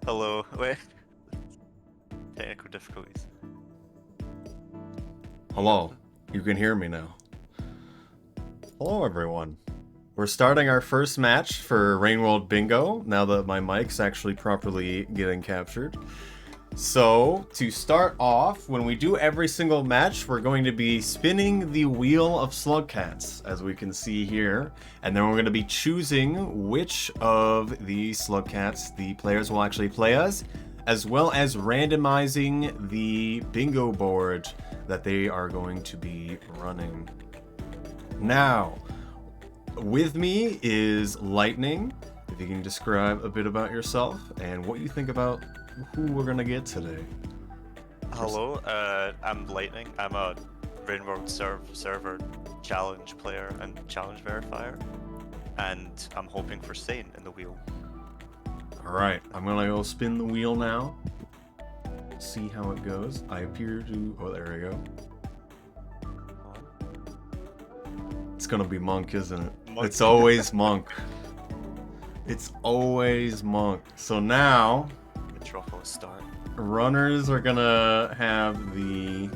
Hello. Wait. Technical difficulties. Hello, you can hear me now. Hello, everyone. We're starting our first match for RainWorld Bingo now that my mic's actually properly getting captured. So, to start off, when we do every single match, we're going to be spinning the Wheel of Slugcats, as we can see here. And then we're going to be choosing which of the Slugcats the players will actually play as well as randomizing the bingo board that they are going to be running. Now, with me is Lightning. If you can describe a bit about yourself and what you think about who we're gonna get today. Hello. I'm Lightning. I'm a RainWorld server challenge player and challenge verifier, and I'm hoping for Sane in the wheel. Alright, I'm gonna go spin the wheel now. See how it goes. I appear to... Oh, there we go. It's gonna be Monk, isn't it? Monk. It's always Monk. It's always Monk. So now... Truffle start. Runners are gonna have the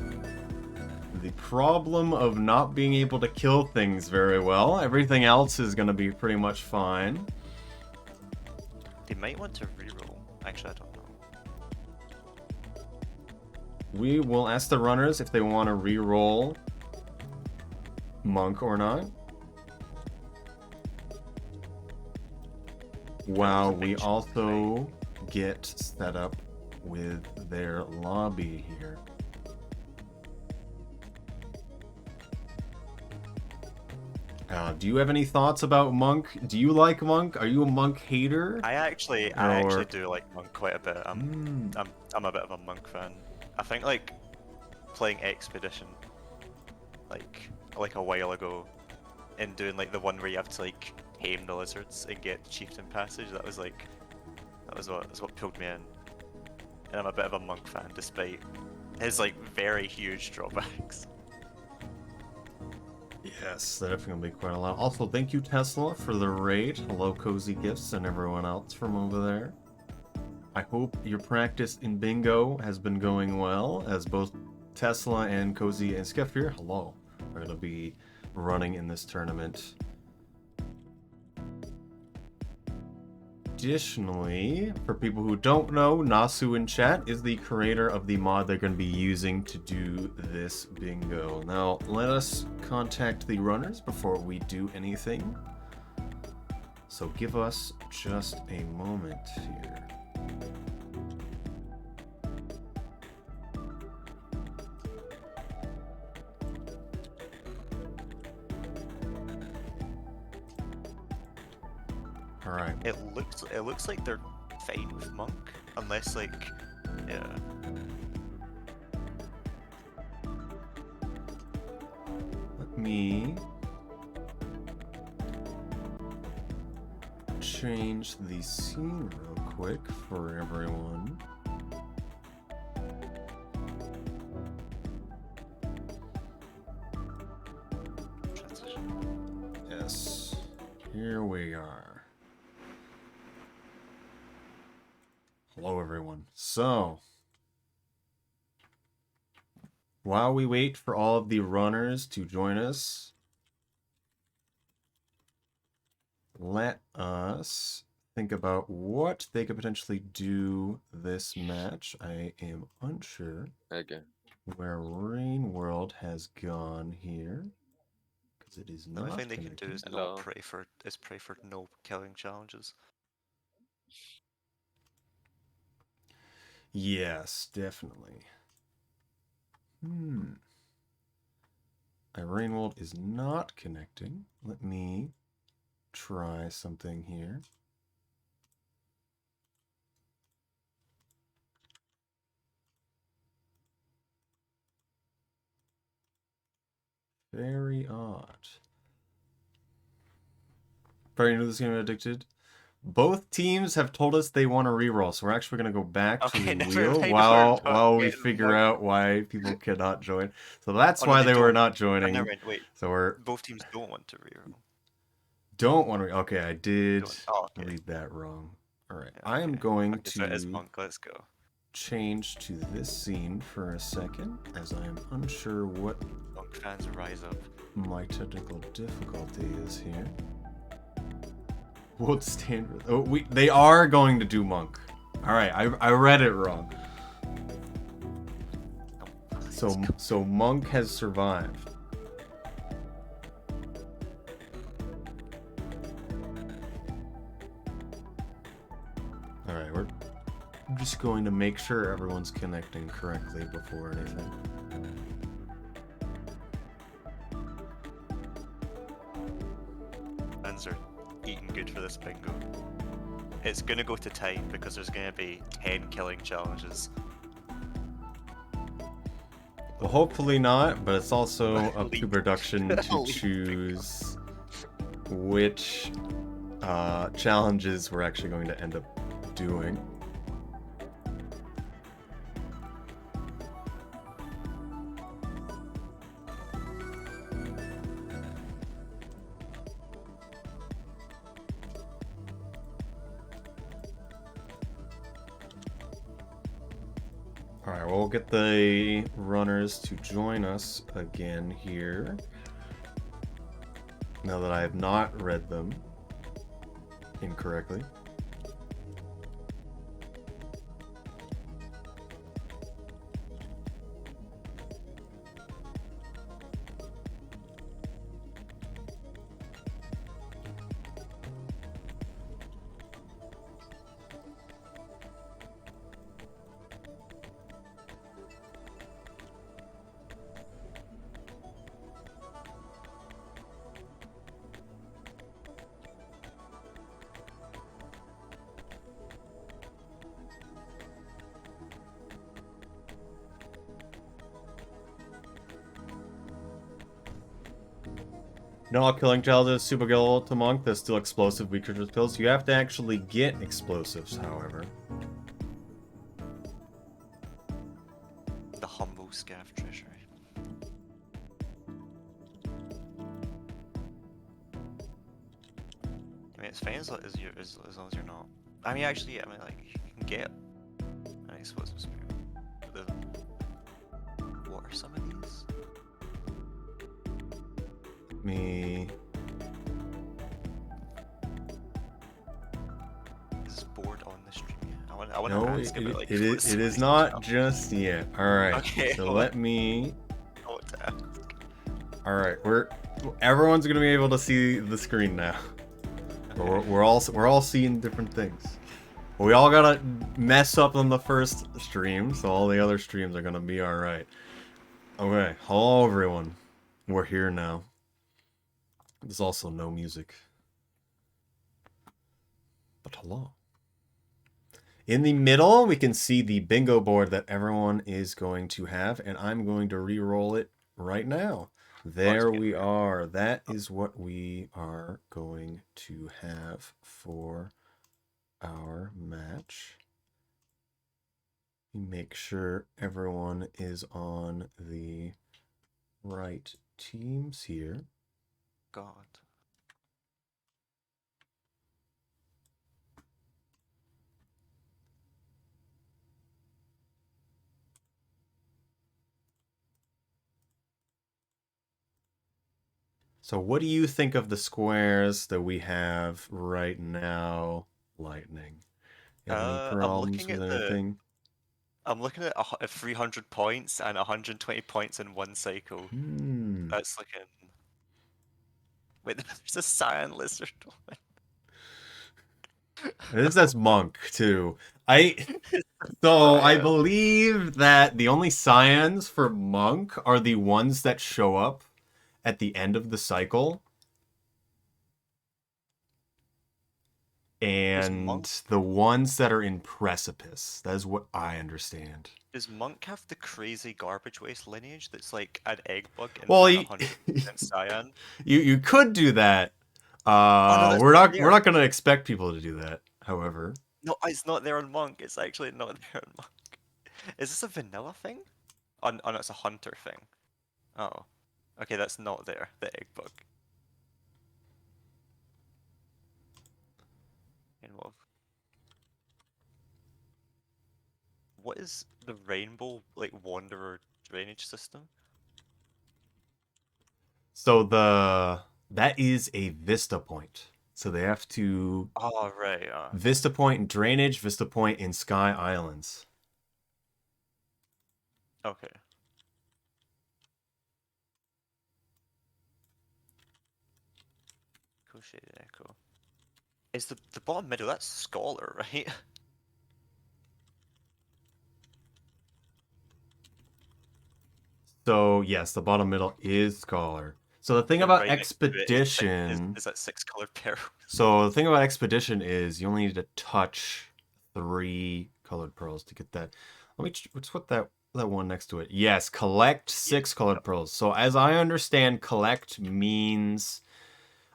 problem of not being able to kill things very well. Everything else is gonna be pretty much fine. They might want to reroll. Actually, I don't know. We will ask the runners if they want to re-roll Monk or not. While we also get set up with their lobby here. Do you have any thoughts about Monk? Do you like Monk? Are you a Monk hater? I actually do like Monk quite a bit. I'm a bit of a Monk fan. I think like playing Expedition, like a while ago, and doing like the one where you have to like tame the lizards and get Chieftain Passage. That was what pulled me in. And I'm a bit of a Monk fan, despite his like very huge drawbacks. Yes, that's going to be quite a lot. Also, thank you, Tesla, for the raid. Hello, Cozy Gifts, and everyone else from over there. I hope your practice in bingo has been going well, as both Tesla and Cozy and Skeffir, hello, are going to be running in this tournament. Additionally, for people who don't know, Nacu in chat is the creator of the mod they're going to be using to do this bingo. Now, let us contact the runners before we do anything. So give us just a moment here. All right. It looks like they're fine with Monk, unless like, yeah. Let me change the scene real quick for everyone. Yes, here we are. Hello, everyone. So, while we wait for all of the runners to join us, let us think about what they could potentially do this match. I am unsure where RainWorld has gone here, because it is not. The only thing they can do is pray for no killing challenges. Yes, definitely. RainWorld is not connecting. Let me try something here. Very odd. Probably knew this game addicted. Both teams have told us they want to reroll, so we're actually going to go back to the wheel while we figure out why people cannot join. So that's why they were not joining. Wait. So both teams don't want to reroll. Don't want to. Okay, I did read that wrong. Alright, I am going okay, so it is to monk. Let's go. change to this scene for a second, as I am unsure what Monk fans rise up. my technical difficulty is here. What standard? Oh, they are going to do monk. Alright, I read it wrong. So monk has survived. Alright, we're just going to make sure everyone's connecting correctly before anything. Fans are eating good for this bingo. It's gonna go to time because there's gonna be 10 killing challenges. Well, hopefully not, but it's also up to production to choose which challenges we're actually going to end up doing. Alright, we'll get the runners to join us again here. Now that I have not read them incorrectly. Not all killing challenges super kill to monk. There's still explosive weaker pills. You have to actually get explosives, however. The humble scav treasury. I mean, it's fine as long as you're not. I mean, actually, yeah, I mean, like you can get an explosive spear. What are some of these? Me. Is this board on the stream? Yeah. I want No, to ask about like. it is not just yet. All right. Okay. So let me. I want to ask. All right, everyone's gonna be able to see the screen now. Okay. We're all seeing different things. But we all gotta mess up on the first stream, so all the other streams are gonna be all right. Okay, hello everyone. We're here now. There's also no music. But hello. In the middle, we can see the bingo board that everyone is going to have, and I'm going to re-roll it right now. There we are. That is what we are going to have for our match. Make sure everyone is on the right teams here. God. So what do you think of the squares that we have right now, Lightning? You have any problems with anything? I'm looking at 300 points and 120 points in one cycle. That's looking. Wait, there's a cyan lizard. This says monk too. I believe that the only cyans for monk are the ones that show up at the end of the cycle. And the ones that are in precipice. That is what I understand. Does monk have the crazy garbage waste lineage that's like an egg bug and well, 100% cyan? You could do that. We're not gonna expect people to do that, however. No, it's not there on monk. It's actually not there on monk. Is this a vanilla thing? Oh, no, it's a hunter thing. Oh. Okay, that's not there. The egg bug. what is the rainbow like wanderer drainage system? So that is a vista point. So they have to Oh right. vista point in drainage, vista point in Sky Islands. Okay. Cool shaded echo. Is the bottom middle? That's scholar, right? So yes, the bottom middle is Scholar. So the thing And about right next to it is Expedition. is that six colored pearls? So the thing about Expedition is you only need to touch 3 colored pearls to get that. Let's put that one next to it. Yes, collect Yeah. 6 colored pearls. So as I understand, collect means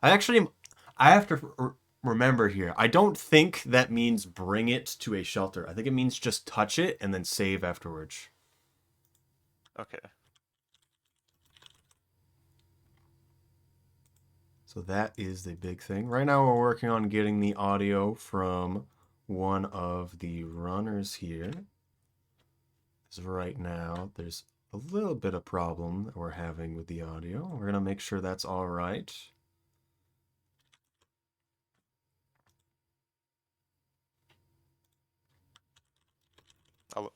I have to remember here. I don't think that means bring it to a shelter. I think it means just touch it and then save afterwards. Okay. So that is the big thing. Right now we're working on getting the audio from one of the runners here. So right now there's a little bit of problem that we're having with the audio. We're going to make sure that's all right.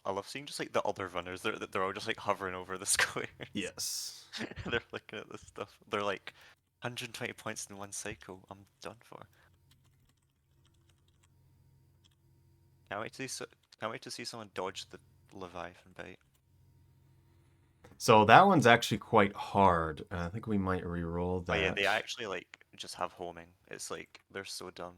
I love seeing just like the other runners. They're all just like hovering over the squares. Yes. They're looking at this stuff. They're like 120 points in one cycle. I'm done for. Can't wait to see someone dodge the Leviathan bite. So that one's actually quite hard. And I think we might re-roll Oh yeah, that. they actually like just have homing. It's like they're so dumb.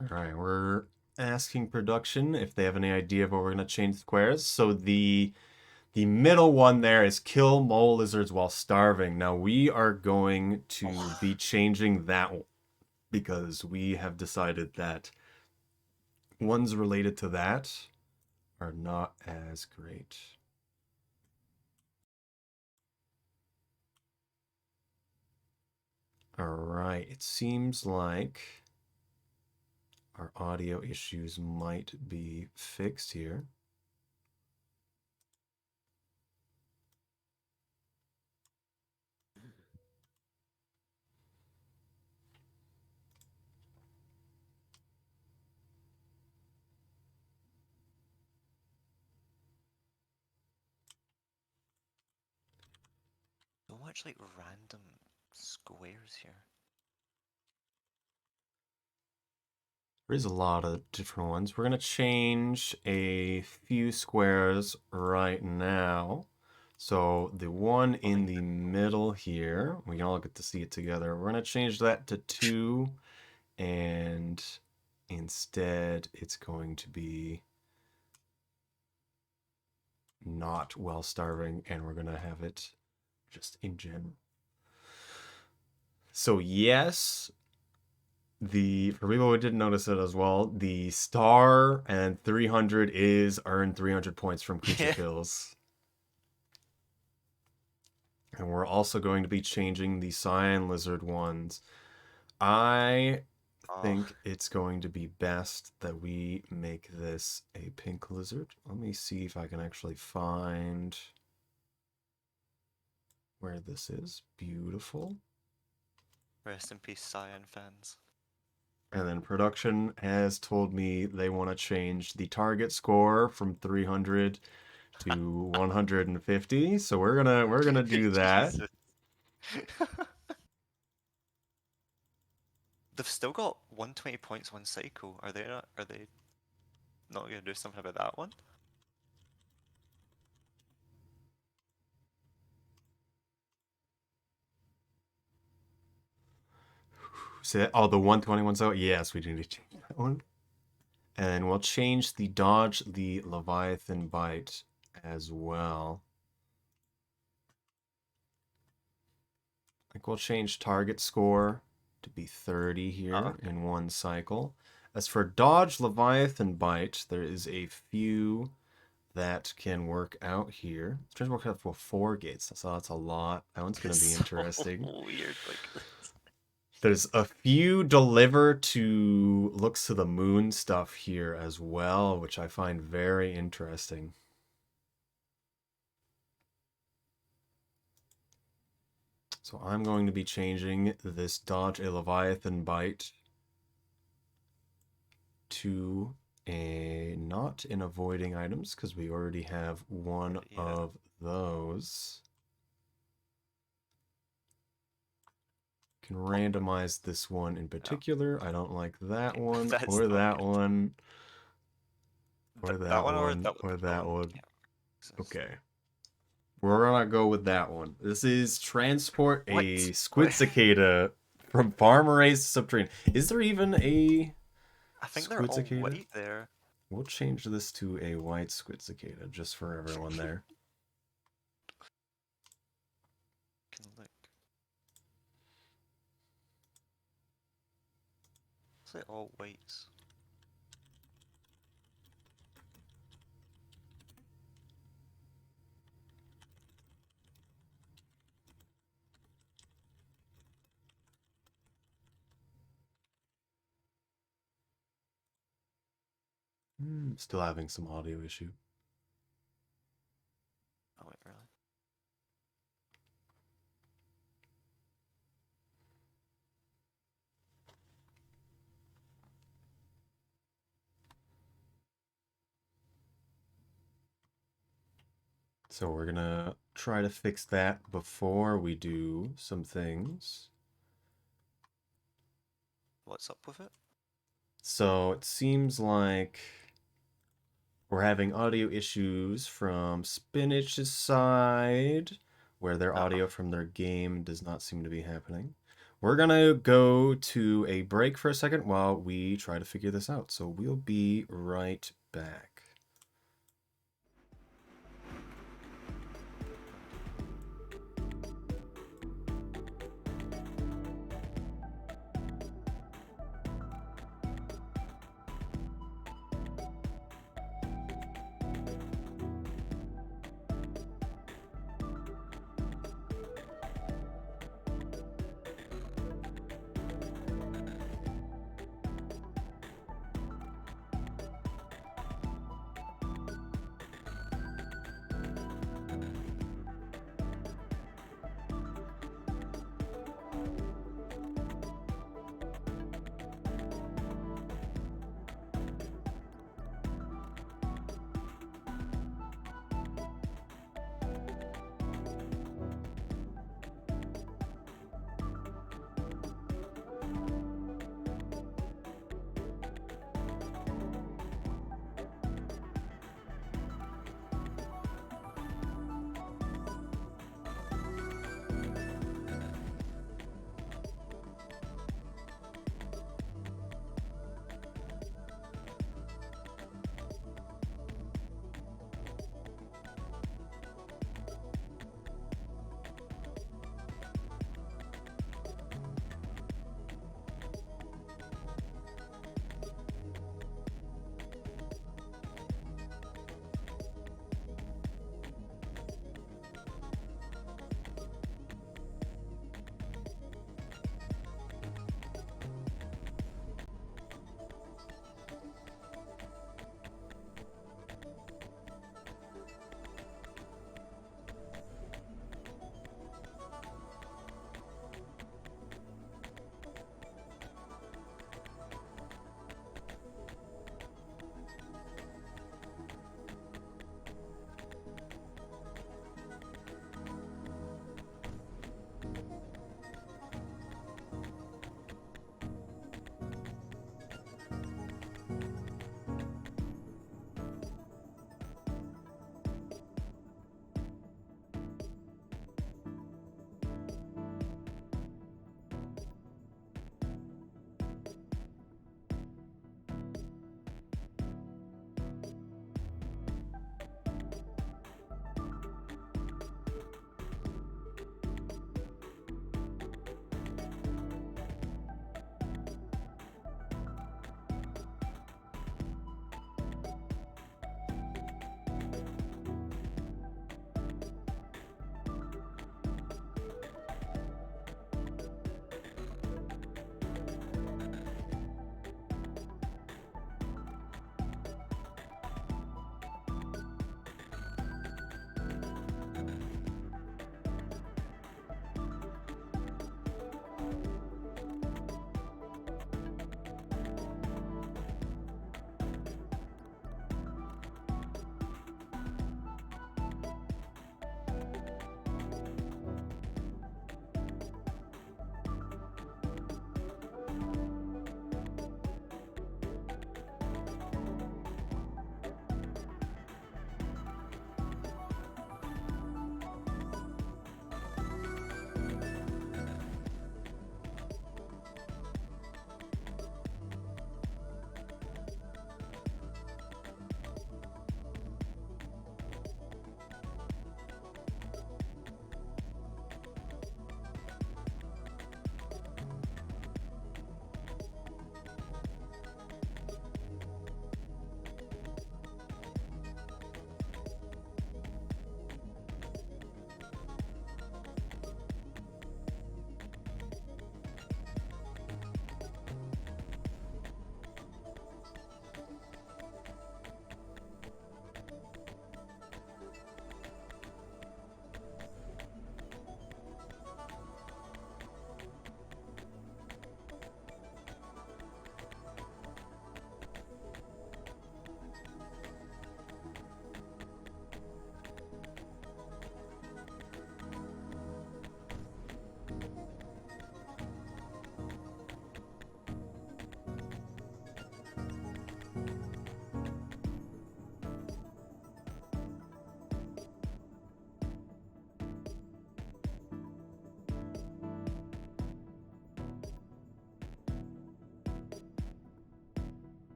All right, we're asking production if they have any idea of what we're going to change squares. So the middle one there is kill mole lizards while starving. Now we are going to be changing that because we have decided that ones related to that are not as great. All right, it seems like our audio issues might be fixed here. So much like random squares here. There's a lot of different ones. We're going to change a few squares right now. So the one in the middle here, we can all get to see it together. We're going to change that to 2, and instead it's going to be not while starving, and we're going to have it just in general. So yes, for people who didn't notice it as well, the star and 300 is earn 300 points from creature kills. And we're also going to be changing the cyan lizard ones. I think it's going to be best that we make this a pink lizard. Let me see if I can actually find where this is. Beautiful. Rest in peace, Cyan fans. And then production has told me they want to change the target score from 300 to 150. So we're gonna do that. They've still got 120 points one cycle. Are they not gonna do something about that one? The 121 so yes, we do need to change that one. And we'll change the dodge the Leviathan bite as well. I think we'll change target score to be 30 here in one cycle. As for dodge Leviathan bite, there is a few that can work out here. It's trying to work out for 4 gates, so that's a lot. That one's going to be It's interesting. so weird, like. There's a few deliver to looks to the moon stuff here as well, which I find very interesting. So I'm going to be changing this dodge a Leviathan bite to a not in avoiding items because we already have one of those. Can randomize this one in particular. I don't like that one or that one or that one or that one. Okay. We're gonna go with that one. This is transport a squid cicada from farm raised to subterranean. Is there even a I think squid they're all cicada? white there. We'll change this to a white squid cicada just for everyone there. Can look. It's like all whites. Still having some audio issue. Oh wait, really? So we're gonna try to fix that before we do some things. What's up with it? So it seems like we're having audio issues from Spinach's side, where their audio from their game does not seem to be happening. We're gonna go to a break for a second while we try to figure this out. So we'll be right back.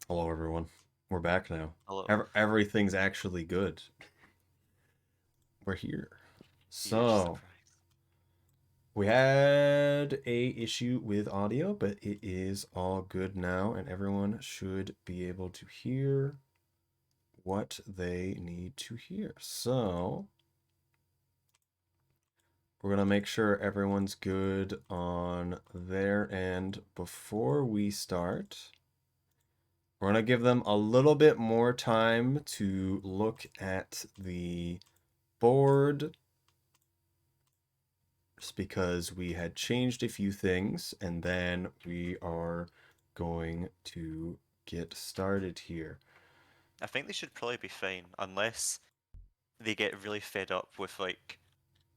Hello, everyone. We're back now. Hello. Everything's actually good. We're here. Huge So, surprise. we had a issue with audio, but it is all good now, and everyone should be able to hear what they need to hear. So, we're going to make sure everyone's good on their end before we start. We're going to give them a little bit more time to look at the board just because we had changed a few things, and then we are going to get started here. I think they should probably be fine, unless they get really fed up with like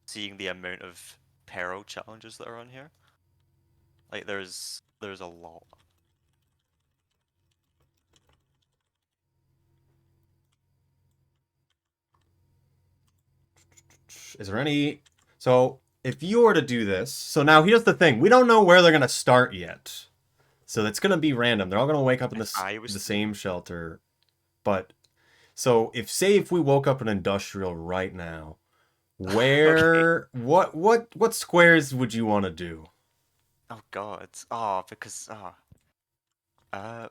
seeing the amount of peril challenges that are on here. Like there's a lot. Is there any... So, if you were to do this... So now here's the thing. We don't know where they're going to start yet. So it's going to be random. They're all going to wake up in If I was the to do same shelter. But, so if we woke up in industrial right now, okay. what squares would you want to do? Oh god. Oh, because I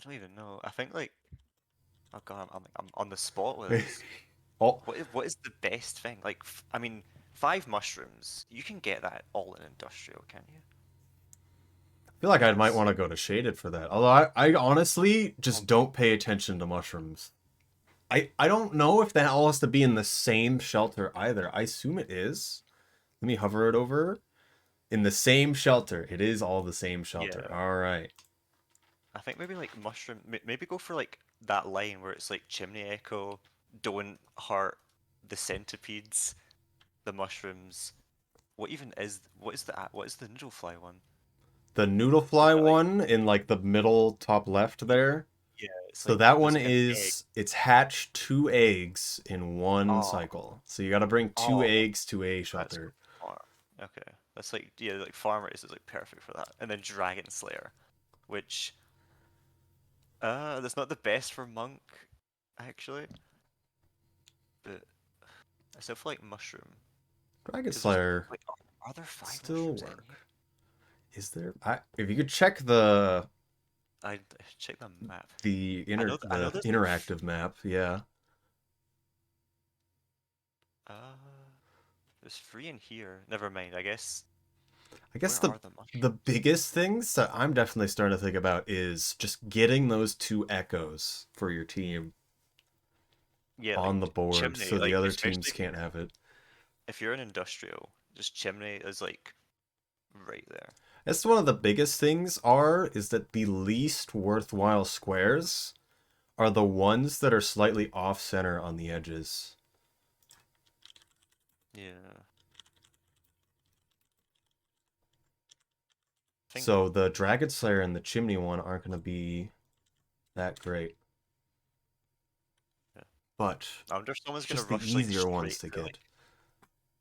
don't even know. I think like oh god, I'm on the spot with this. Oh, What is the best thing? Like I mean, 5 mushrooms. You can get that all in industrial, can you? I feel like I might Because want to go to Shaded for that. Although I honestly just um, don't pay attention to mushrooms. I don't know if that all has to be in the same shelter either. I assume it is. Let me hover it over. In the same shelter. It is all the same shelter. yeah. All right. I think maybe like mushroom. Maybe go for like that line where it's like chimney echo. Don't hurt the centipedes, the mushrooms. What is the noodlefly one? The Is noodlefly that like one in like the middle top left yeah, there. yeah? It's So like that one there's like an egg. is it's hatch 2 eggs in one Oh, cycle. So you got to bring two oh, eggs to a that's shelter. farm. Okay, that's like yeah, like farm race is like perfect for that. And then Dragon Slayer, which that's not the best for monk actually, but I still feel like mushroom Dragon because there's Slayer wait, are there 5 mushrooms still in here? work. Is there? If you could check the I check the map. I know the there's like interactive map, yeah. uh there's 3 in here. Never mind. I guess I guess where are the the mushrooms? biggest things that I'm definitely starting to think about is just getting those 2 echoes for your team Yeah, like on the board chimney. so the Like other especially teams can't have it. if you're an industrial, just chimney is like right there. That's one of the biggest things are is that the least worthwhile squares are the ones that are slightly off center on the edges. Yeah. I think So the Dragon Slayer and the Chimney one aren't going to be that great. yeah. But I wonder if someone's it's gonna just the rush like easier ones straight to to get. like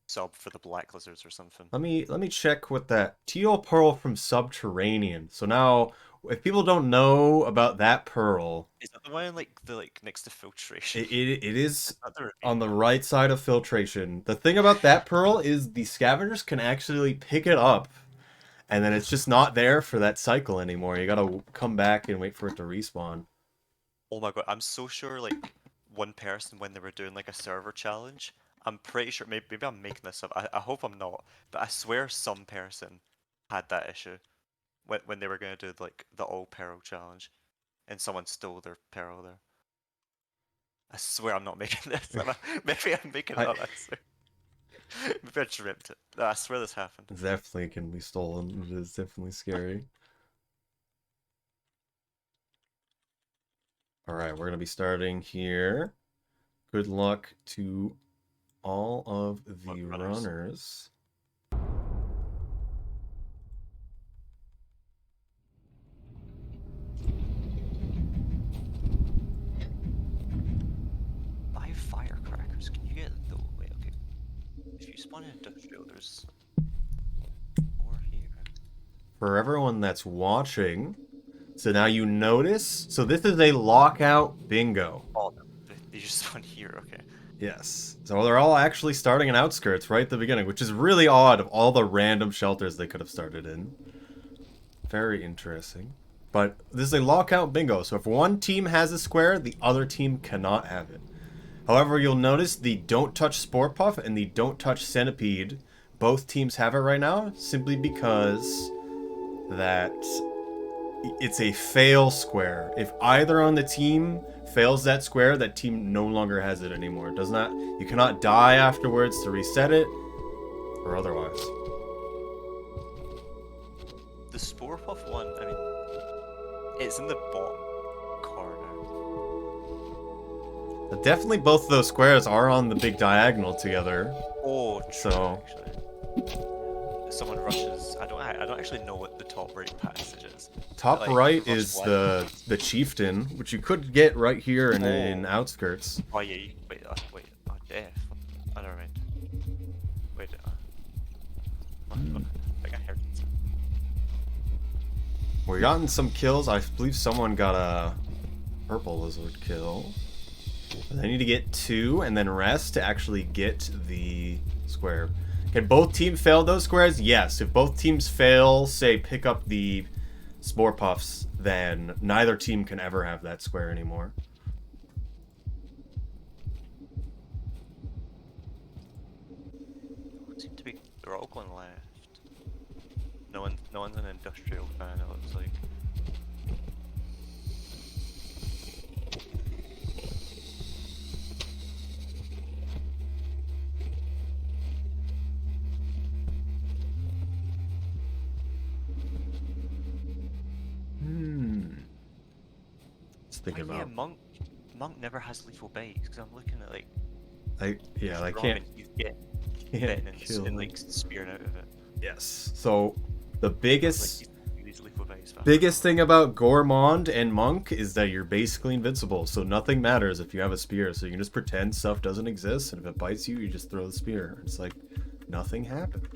sub for the black lizards or something. Let me check with that teal pearl from Subterranean. So now, if people don't know about that pearl, Is that the one like the like next to filtration? it Is is that the on ravine the one? right side of filtration. The thing about that pearl is the scavengers can actually pick it up, and then it's just not there for that cycle anymore. You gotta come back and wait for it to respawn. Oh my god, I'm so sure like one person when they were doing like a server challenge, I'm pretty sure maybe I'm making this up. I hope I'm not, but I swear some person had that issue when they were gonna do like the all peril challenge, and someone stole their peril there. I swear I'm not making this. Maybe I'm making it I up. I swear. Maybe I dreamt it. I swear this happened. definitely can be stolen. It is definitely scary. All right, we're gonna be starting here. Good luck to all of What the runners? runners. 5 firecrackers. Can you get the wait? Okay. If you spawn in industrial, there's more here. For everyone that's watching, So now you notice. So this is a lockout bingo. Oh, they just spawn here. Okay. Yes. So they're all actually starting in outskirts right at the beginning, which is really odd of all the random shelters they could have started in. Very interesting. But this is a lockout bingo, so if one team has a square, the other team cannot have it. However, you'll notice the Don't Touch Spore Puff and the Don't Touch Centipede, both teams have it right now, simply because that it's a fail square. If either on the team fails that square, that team no longer has it anymore. It does not, you cannot die afterwards to reset it, or otherwise. The Spore Puff one, I mean, it's in the bottom corner. Definitely both of those squares are on the big diagonal together. Oh, true, so actually. Someone rushes. I don't actually know what the top right passage is. Top right is the chieftain, which you could get right here in outskirts. Oh yeah, wait, oh death. Oh, never mind. Wait, I think I heard it. We've gotten some kills. I believe someone got a purple lizard kill. They need to get 2 and then rest to actually get the square. Can both teams fail those squares? Yes. If both teams fail, say, pick up the Spore Puffs, then neither team can ever have that square anymore. Seem to be, they're all going left. No one's an industrial fan, it looks like. Thinking about. Yeah, Monk never has lethal bites because I'm looking at like. I can't kill and like spearing out of it. Yes. So the biggest like, biggest thing about Gourmand and Monk is that you're basically invincible. So nothing matters if you have a spear. So you can just pretend stuff doesn't exist, and if it bites you, you just throw the spear. It's like nothing happened.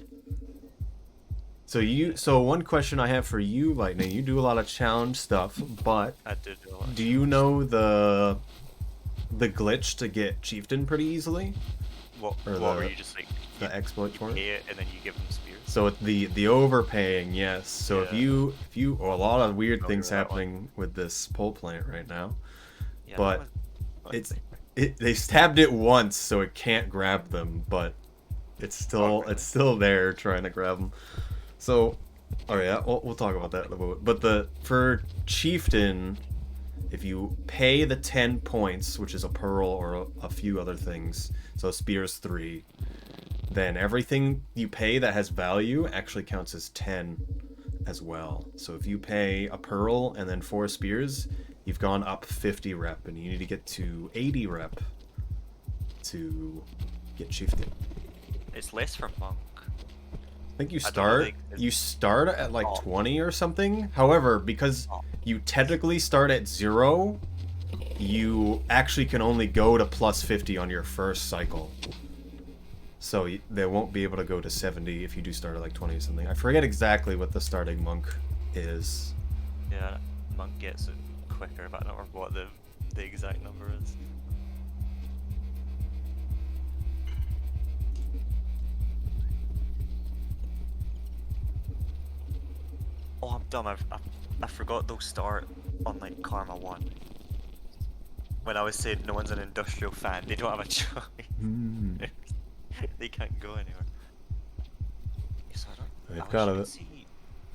So one question I have for you, Lightning, you do a lot of challenge stuff, but I do a lot. Do you know the glitch to get chieftain pretty easily? What were you just like the exploit for it? Pay it and then you give them spears? So the overpaying, yes. So if you a lot of weird things happening with this pole plant right now. Yeah, but they stabbed it once, so it can't grab them, but it's still there trying to grab them. So, alright, yeah, we'll talk about that in a moment. But for Chieftain, if you pay the 10 points, which is a pearl or a few other things, so spear's 3, then everything you pay that has value actually counts as 10 as well. So if you pay a pearl and then 4 spears, you've gone up 50 rep, and you need to get to 80 rep to get Chieftain. It's less for Monk. I think you start at like 20 or something. However, because you technically start at 0, you actually can only go to plus 50 on your first cycle. So they won't be able to go to 70 if you do start at like 20 or something. I forget exactly what the starting Monk is. Yeah, Monk gets it quicker, but I don't remember what the exact number is. Oh, I'm dumb. I forgot they'll start on like Karma 1. When I was saying no one's an industrial fan, they don't have a choice. They can't go anywhere. So They've got to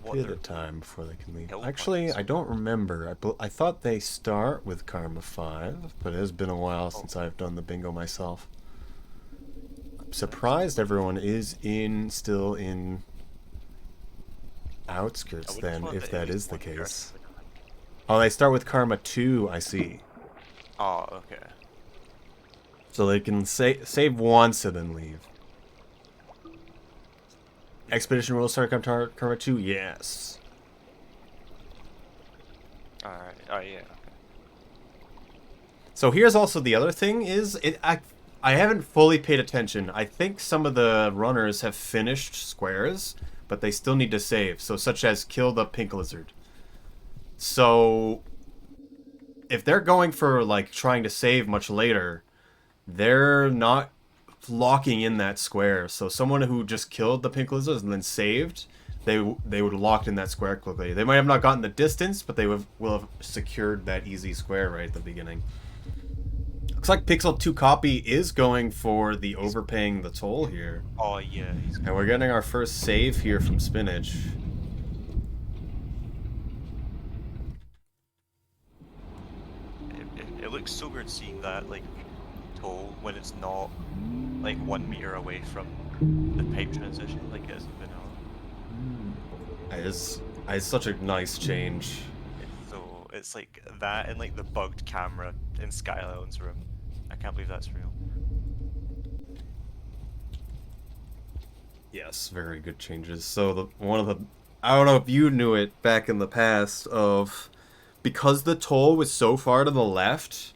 pay the time before they can leave. Actually, I don't remember. I thought they start with Karma 5, but it has been a while since I've done the bingo myself. I'm surprised everyone is still in outskirts then, if that is the case. Oh, they start with Karma 2, I see. Oh, okay. So they can save once and then leave. Expedition will start Karma 2? Yes. Alright, oh yeah. So here's also the other thing is, I haven't fully paid attention. I think some of the runners have finished squares, but they still need to save, so such as kill the pink lizard. So if they're going for like trying to save much later, they're not locking in that square. So someone who just killed the pink lizards and then saved, they would have locked in that square quickly. They might have not gotten the distance, but they will have secured that easy square right at the beginning. Looks like Pixel 2 Copy is going for the overpaying the toll here. Oh yeah. And we're getting our first save here from Spinach. It looks so weird seeing that like toll when it's not like 1 meter away from the pipe transition like it is in vanilla. It's such a nice change. So it's like that and like the bugged camera in Skyland's room. I can't believe that's real. Yes, very good changes. So I don't know if you knew it back in the past of because the toll was so far to the left,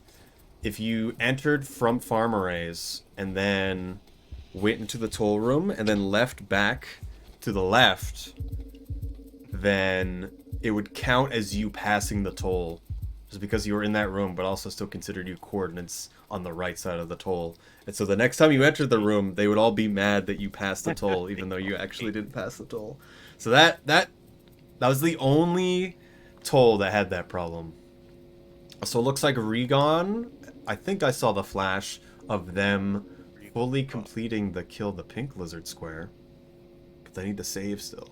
if you entered from farm arrays and then went into the toll room and then left back to the left, then it would count as you passing the toll. Just because you were in that room, but also still considered you coordinates on the right side of the toll. And so the next time you entered the room, they would all be mad that you passed the toll, even though you actually didn't pass the toll. So that was the only toll that had that problem. So it looks like Regon, I think I saw the flash of them fully completing the kill the pink lizard square. But they need to save still.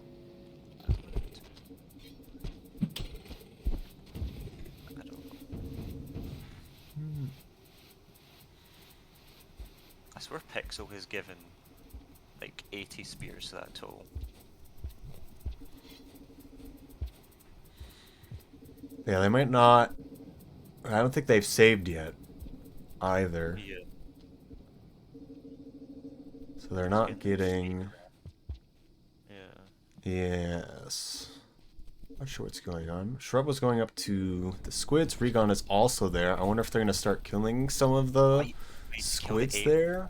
I swear Pixel has given like 80 spears to that toll. Yeah, they might not. I don't think they've saved yet either. Yeah. So they're not getting. Yeah. Yes. Not sure what's going on. Shrub was going up to the squids. Regon is also there. I wonder if they're going to start killing some of the squids there.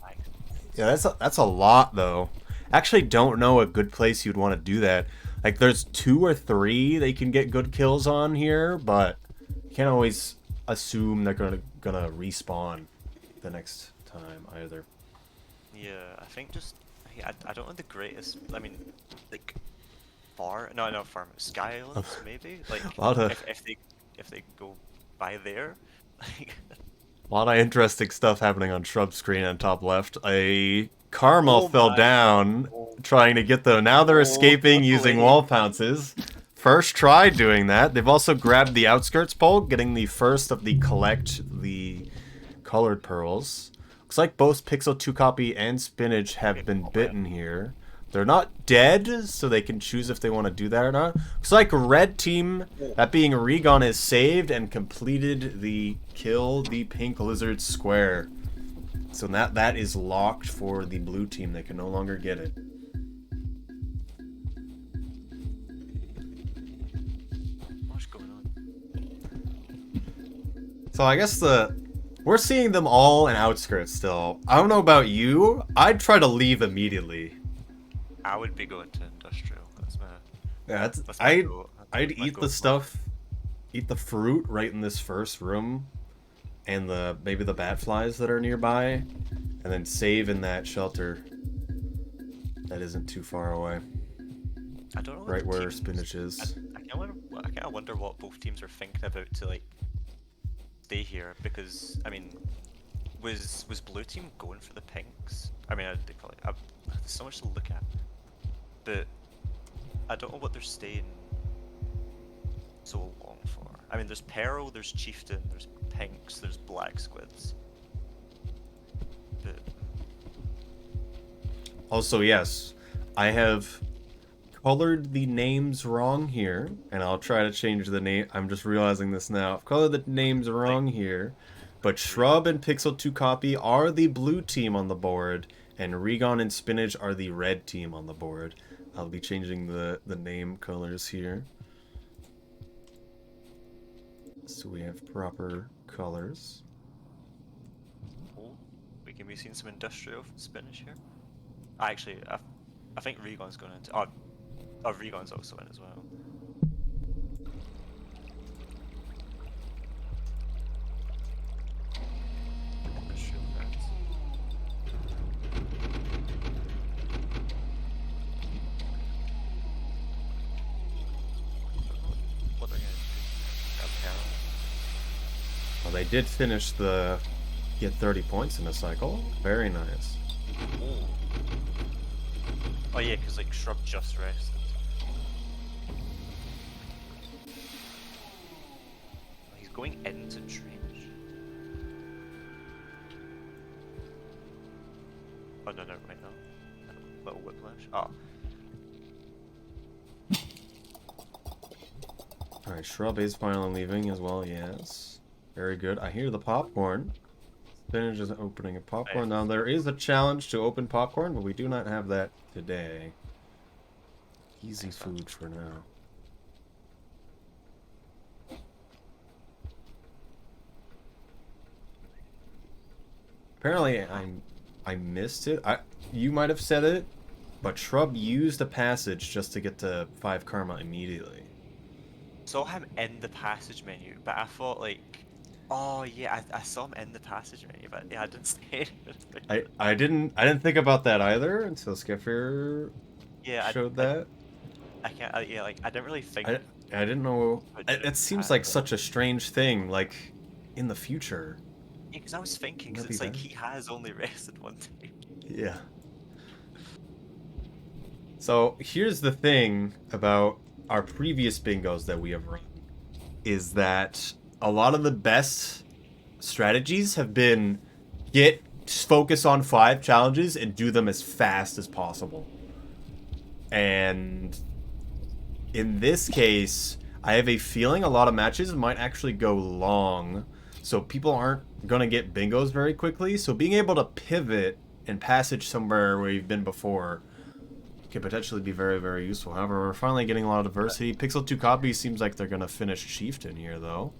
Yeah, that's a lot though. Actually, don't know a good place you'd want to do that. Like, there's 2 or 3 they can get good kills on here, but you can't always assume they're gonna respawn the next time either. Yeah, I think just I don't know the greatest. I mean, like not farm Sky Islands maybe. Like if they go by there, like. A lot of interesting stuff happening on Shrub screen on top left. A Caramel fell down trying to get them. Now they're escaping using wall pounces. First try doing that. They've also grabbed the outskirts pole, getting the first of the collect the colored pearls. Looks like both Pixel 2 Copy and Spinach have been bitten here. They're not dead, so they can choose if they want to do that or not. Looks like red team, that being Regon, is saved and completed the kill the pink lizard square. So that is locked for the blue team. They can no longer get it. What's going on? So I guess we're seeing them all in outskirts still. I don't know about you. I'd try to leave immediately. I would be going to industrial. That's my. Yeah, that's my goal. I'd eat the stuff, eat the fruit right in this first room, and maybe the bat flies that are nearby, and then save in that shelter. That isn't too far away. I don't know. Right where Spinach is. I kind of wonder what both teams are thinking about to like stay here, because I mean, was blue team going for the pinks? I mean, they probably. There's so much to look at. But I don't know what they're staying so long for. I mean, there's Peril, there's Chieftain, there's Pinks, there's Black Squids. But... Also, yes, I have colored the names wrong here, and I'll try to change the name. I'm just realizing this now. I've colored the names wrong here, but Shrub and Pixel 2 Copy are the blue team on the board, and Regon and Spinach are the red team on the board. I'll be changing the name colors here. So we have proper colors. Oh, we can be seeing some industrial Spinach here. Actually, I think Regon's going into... Oh, Regon's also in as well. Well, they did finish the... get 30 points in a cycle. Very nice. Oh yeah, because like Shrub just rested. He's going into Trench. Oh no, never mind, no. Little whiplash. Oh. Alright, Shrub is finally leaving as well, yes. Very good. I hear the popcorn. Spinach is opening a popcorn. Now, there is a challenge to open popcorn, but we do not have that today. Easy food for now. Apparently, I missed it. You might have said it, but Shrub used a passage just to get to 5 karma immediately. Saw him in the passage menu, but I thought like, oh yeah, I saw him in the passage menu, but yeah, I didn't say it. I didn't think about that either until Skeffer showed that. I can't. Yeah, like I didn't really think. I didn't know. It seems like such a strange thing, like in the future. Yeah, because I was thinking, because it's like he has only rested one time. Yeah. So here's the thing about our previous bingos that we have run, is that a lot of the best strategies have been focus on 5 challenges and do them as fast as possible. And in this case, I have a feeling a lot of matches might actually go long, so people aren't going to get bingos very quickly. So being able to pivot and passage somewhere where you've been before could potentially be very, very useful. However, we're finally getting a lot of diversity. Pixel 2 Copy seems like they're going to finish Chieftain here, though.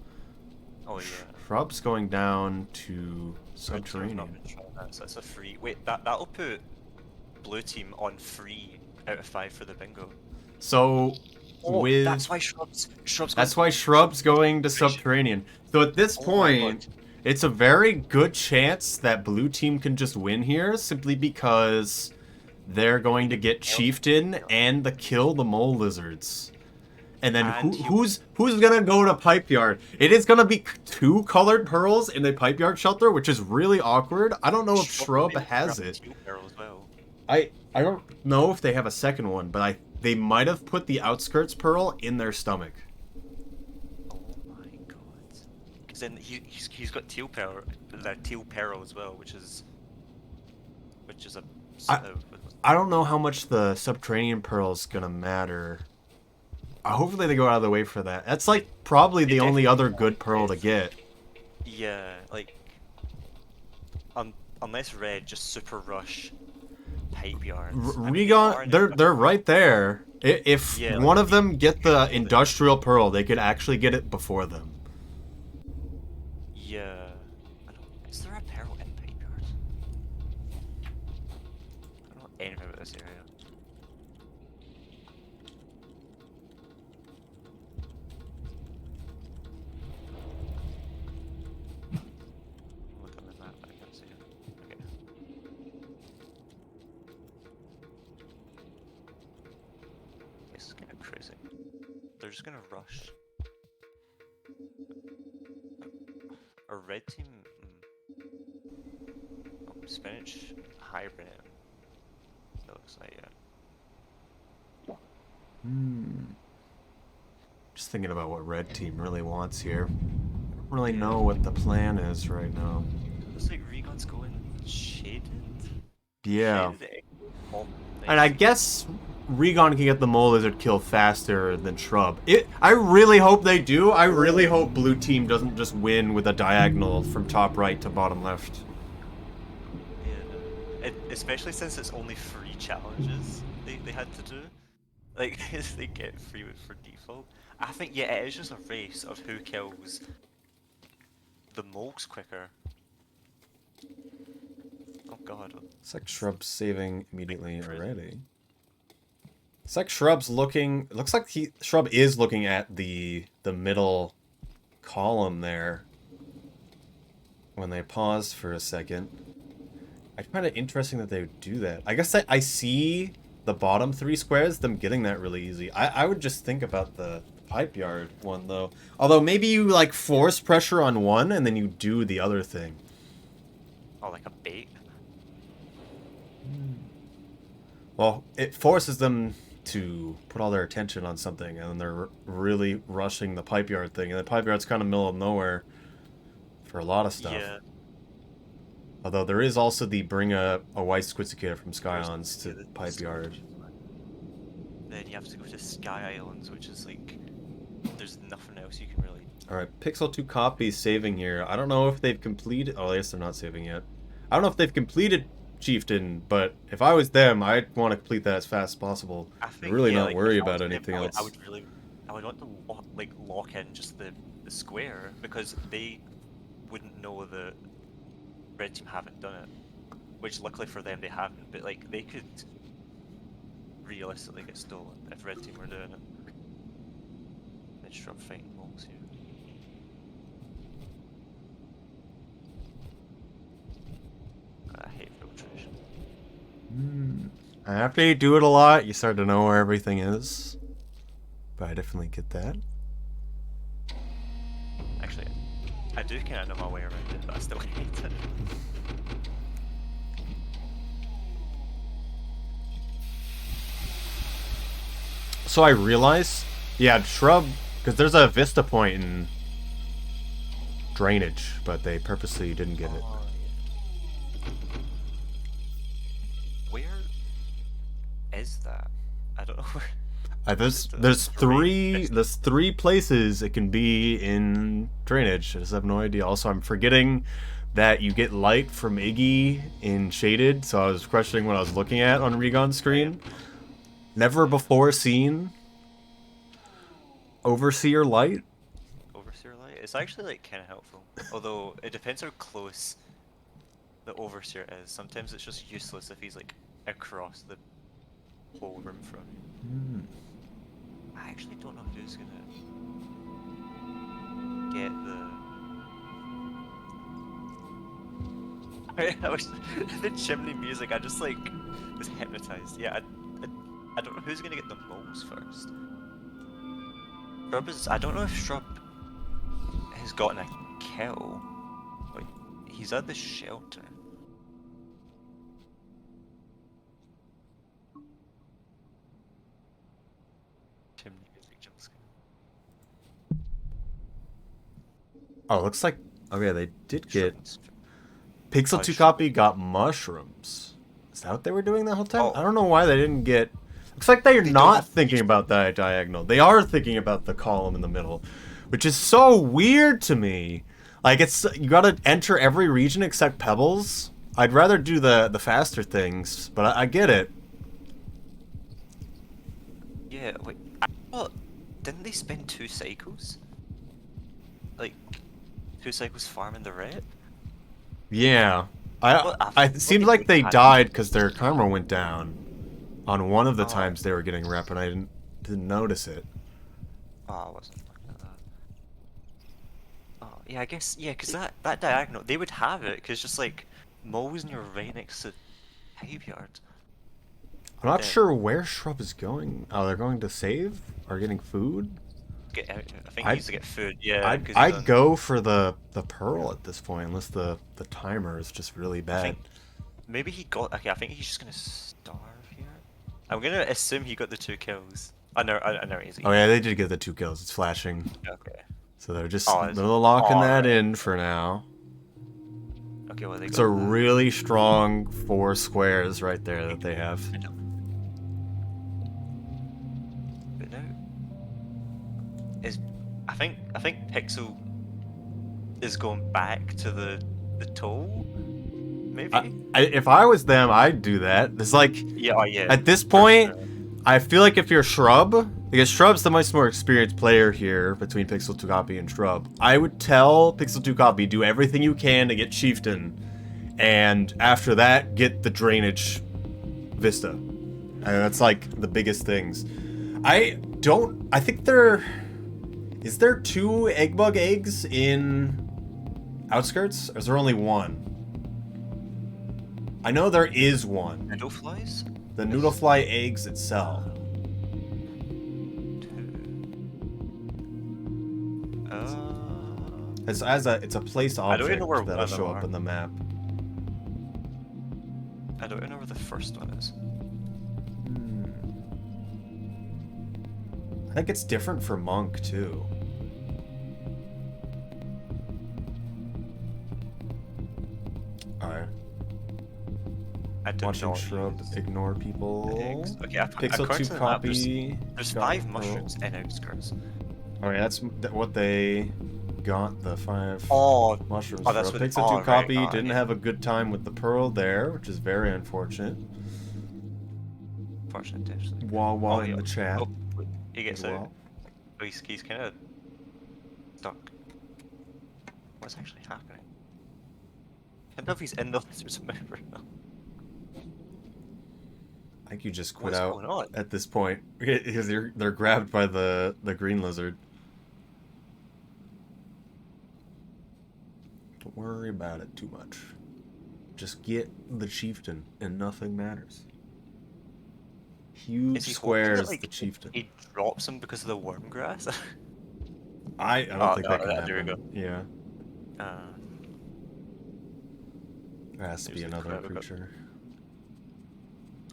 Oh, yeah. Shrub's going down to Subterranean. So it's a free... Wait, that'll put Blue Team on 3 out of 5 for the bingo. So, that's why Shrub's going to Subterranean. So at this point, it's a very good chance that Blue Team can just win here, simply because they're going to get Chieftain and kill the Mole Lizards. And then who's gonna go to Pipe Yard? It is gonna be 2 colored pearls in the Pipe Yard shelter, which is really awkward. I don't know if Shrub has it. I don't know if they have a second one, but they might have put the Outskirts Pearl in their stomach. Oh my god! Because then he's got Teal Pearl, Teal Pearl as well, which is a. I don't know how much the Subterranean Pearl is gonna matter. Hopefully they go out of the way for that. That's like probably the only other good pearl to get. Yeah, like unless Red just super rush Pipe Yards. Regon, they're right there. If one of them get the Industrial Pearl, they could actually get it before them. Yeah. Is there a pearl in Pipe Yards? I don't know anything about this area. Look on the map, I can't see it. Okay. This is kind of crazy. They're just gonna rush. A red team. Oh, Spinach hybrid. It looks like Just thinking about what red team really wants here. I don't really know what the plan is right now. Looks like Regon's going shaded. Yeah. Shaded And I guess Regon can get the Mole Lizard kill faster than Shrub. I really hope they do. I really hope Blue Team doesn't just win with a diagonal from top right to bottom left. Yeah. Especially since it's only 3 challenges they had to do. Like, they get 3 for default. I think, yeah, it is just a race of who kills the moles quicker. Oh god. It's like Shrub's saving immediately already. It's like Shrub's looking... It looks like Shrub is looking at the middle column there. When they pause for a second. I find it interesting that they would do that. I guess I see the bottom 3 squares, them getting that really easy. I would just think about the pipe yard one though. Although maybe you like force pressure on one and then you do the other thing. Oh, like a bait. Well, it forces them to put all their attention on something, and then they're really rushing the pipe yard thing, and the pipe yard's kind of middle of nowhere for a lot of stuff. Yeah. Although there is also the bring a white squidcicator from Skyons to pipe yard. Then you have to go to Sky Islands, which is like, there's nothing else you can really... Alright, Pixel 2 copies saving here. I don't know if they've completed... Oh, I guess they're not saving yet. I don't know if they've completed Chieftain, but if I was them, I'd want to complete that as fast as possible. Think, really yeah, not like, worry about anything else. I would want to lock in just the square, because they wouldn't know that Red Team haven't done it. Which luckily for them they haven't, but like they could realistically get stolen if Red Team were doing it. Let's try fighting moles here. I hate filtration. After you do it a lot, you start to know where everything is. But I definitely get that. Actually, I do kind of know my way around it, but I still hate it. So I realize, yeah, shrub, because there's a vista point in drainage, but they purposely didn't get it. Where is that? I don't know where. There's three places it can be in drainage. I just have no idea. Also, I'm forgetting that you get light from Iggy in shaded, so I was questioning what I was looking at on Regon's screen. Never before seen Overseer light. Overseer light? It's actually like kind of helpful. Although it depends how close the Overseer is. Sometimes it's just useless if he's like across the whole room from you. I actually don't know who's gonna get the... I wish the chimney music, I just like was hypnotized. Yeah, I don't know who's gonna get the moles first. Shrub is... I don't know if Shrub has gotten a kill. Like, he's at the shelter. Chimney music jump scare. Oh, looks like... Okay, they did get... Pixel 2 copy got mushrooms. Is that what they were doing the whole time? Oh. I don't know why they didn't get... Looks like they're not thinking about that diagonal. They are thinking about the column in the middle, which is so weird to me. Like, it's... You gotta enter every region except Pebbles. I'd rather do the faster things, but I get it. Yeah, wait. What? Didn't they spend 2 cycles? Like, 2 cycles farming the red? Yeah. It seemed like they died because their karma went down on one of the times they were getting rep, and I didn't notice it. Oh, I wasn't looking at that. Oh, yeah, I guess, yeah, because that diagonal, they would have it, because just like, moles and you're right next to pipe yards. I'm not sure where Shrub is going. Oh, they're going to save? Or getting food? I think he needs to get food, yeah. I'd go for the pearl at this point, unless the timer is just really bad. Maybe he got... Okay, I think he's just gonna starve here. I'm gonna assume he got the 2 kills. I know he's... Oh yeah, they did get the 2 kills. It's flashing. Okay. So they're just locking that in for now. Okay, well, it's a really strong 4 squares right there that they have. But now... I think Pixel is going back to the toll. Maybe. If I was them, I'd do that. It's like at this point, I feel like if you're Shrub, because Shrub's the much more experienced player here between Pixel 2 Copy and Shrub, I would tell Pixel 2 Copy do everything you can to get Chieftain, and after that, get the drainage Vista. That's like the biggest things. I think there... Is there 2 egg bug eggs in Outskirts? Or is there only 1? I know there is 1. Noodle flies? The noodle fly eggs itself. It's a place I don't even object know where that'll show up in the map. I don't even know where the first one is. I think it's different for Monk too. Alright. Watching shrub, ignore people. Okay, Pixel 2 copy. There's 5 mushrooms in outskirts. Alright, that's what they got, the 5 mushrooms that's from. what, Pixel 2 copy right, didn't have a good time with the pearl there, which is very unfortunate. Unfortunate, actually. Wawa in the chat. Oh, he gets out. Oh, he's kind of stuck. What's actually happening? I don't know if he's in the lizard's mouth right now. I think you just quit out at this point because they're grabbed by the green lizard. Don't worry about it too much. Just get the chieftain and nothing matters. Huge squares, the chieftain. He drops him because of the worm grass. I don't think that can happen. There we go. Yeah. There has to be another creature.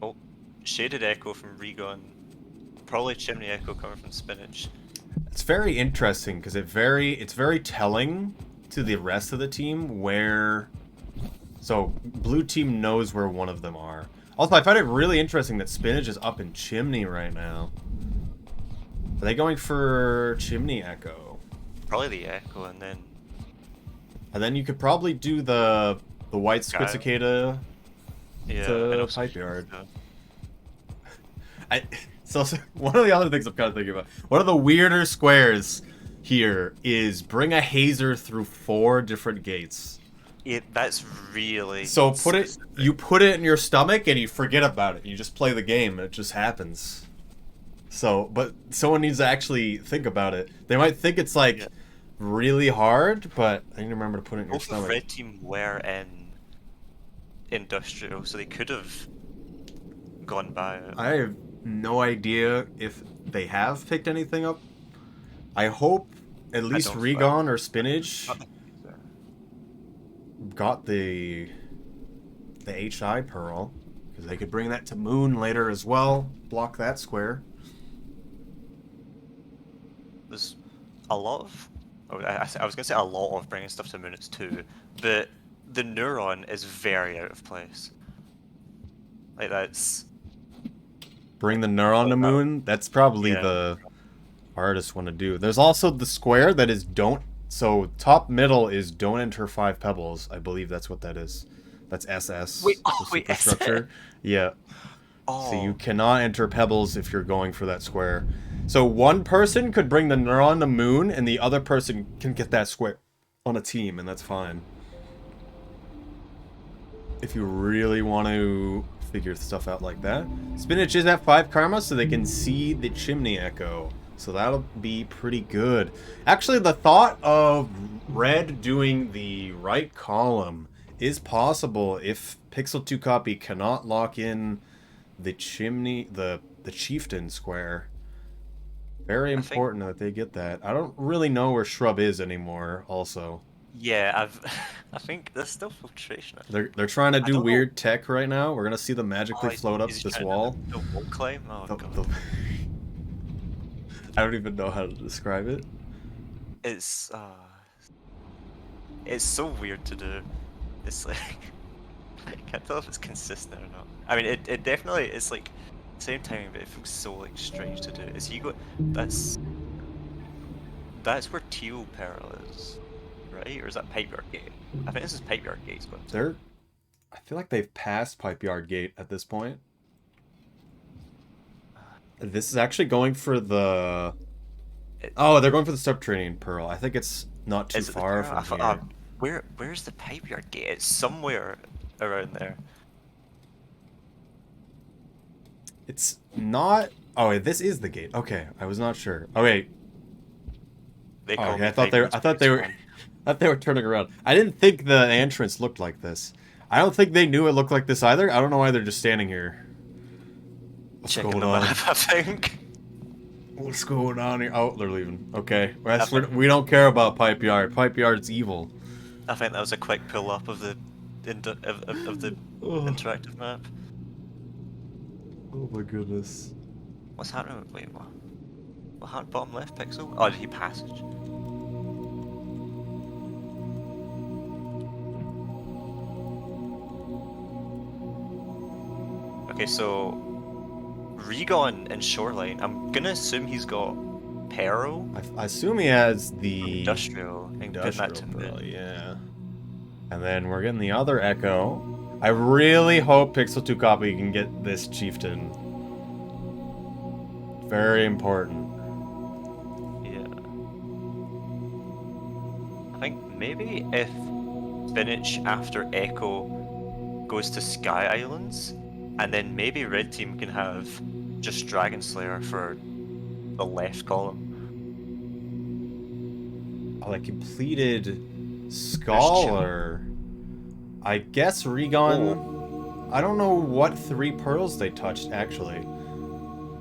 Oh, shaded echo from Regon. Probably chimney echo coming from spinach. It's very interesting because it's very telling to the rest of the team where. So blue team knows where one of them are. Also, I find it really interesting that spinach is up in chimney right now. Are they going for chimney echo? Probably the echo, and then you could probably do the white squid cicada to pipe yard. So one of the other things I'm kind of thinking about, one of the weirder squares here is bring a hazer through 4 different gates. That's really... So you put it in your stomach and you forget about it. You just play the game. It just happens. So, but someone needs to actually think about it. They might think it's like really hard, but I need to remember to put it in your stomach. Both the red team were in industrial, so they could have gone by it. I have no idea if they have picked anything up. I hope at least Regon or Spinach got the HI Pearl, because they could bring that to Moon later as well. Block that square. There's a lot of... I was going to say a lot of bringing stuff to Moon, it's 2, but the Neuron is very out of place. Like, that's... Bring the Neuron to Moon? That's probably the hardest one to do. There's also the square that is don't... So, top middle is don't enter 5 pebbles. I believe that's what that is. That's SS. Wait, superstructure. Yeah. Oh. So you cannot enter pebbles if you're going for that square. So one person could bring the Neuron to Moon, and the other person can get that square on a team, and that's fine. If you really want to figure stuff out like that. Spinach is at 5 karma, so they can see the chimney echo. So that'll be pretty good. Actually, the thought of red doing the right column is possible if Pixel 2 copy cannot lock in the chimney, the chieftain square. Very important that they get that. I don't really know where Shrub is anymore, also. Yeah, I think there's still filtration. They're trying to do weird tech right now. We're gonna see them magically float up this wall. The wall climb? Oh, God. I don't even know how to describe it. It's so weird to do. It's like... I can't tell if it's consistent or not. I mean, it definitely... It's like... Same timing, but it feels so like strange to do. Is he go? That's where Teal Peril is, right? Or is that Pipe Yard Gate? I think this is Pipe Yard Gate. I feel like they've passed Pipe Yard Gate at this point. This is actually going for the... Oh, they're going for the subterranean Pearl. I think it's not too far from here. Where's the Pipe Yard Gate? It's somewhere around there. It's not... Oh, wait, this is the gate. Okay, I was not sure. Oh, wait. I thought they were turning around. I didn't think the entrance looked like this. I don't think they knew it looked like this either. I don't know why they're just standing here. What's going on? I think. What's going on here? Oh, they're leaving. Okay. We don't care about Pipe Yard. Pipe Yard's evil. I think that was a quick pull up of the interactive map. Oh my goodness. What's happening? Wait, what? What happened? Bottom left pixel? Oh, did he passage? Okay, so Regon and Shoreline. I'm gonna assume he's got Peril. I assume he has the Industrial Pearl, yeah. And then we're getting the other Echo. I really hope Pixel 2 Copy can get this Chieftain. Very important. Yeah. I think maybe if Spinach after Echo goes to Sky Islands, and then maybe Red Team can have just Dragon Slayer for the left column. Oh, I completed Scholar. I guess Regon. I don't know what 3 pearls they touched actually.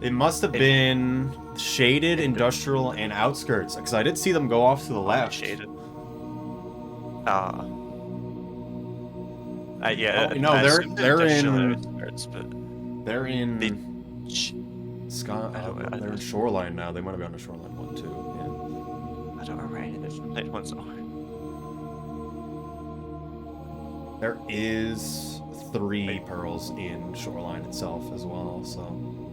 It must have been Shaded, Industrial, and Outskirts, because I did see them go off to the left. Shaded. Oh, Yeah. no, they're in. Outskirts, but they're in. They're They're in Shoreline now. They might have been on the Shoreline one too. I don't know where it is. Next one's There is 3 pearls in Shoreline itself as well, so...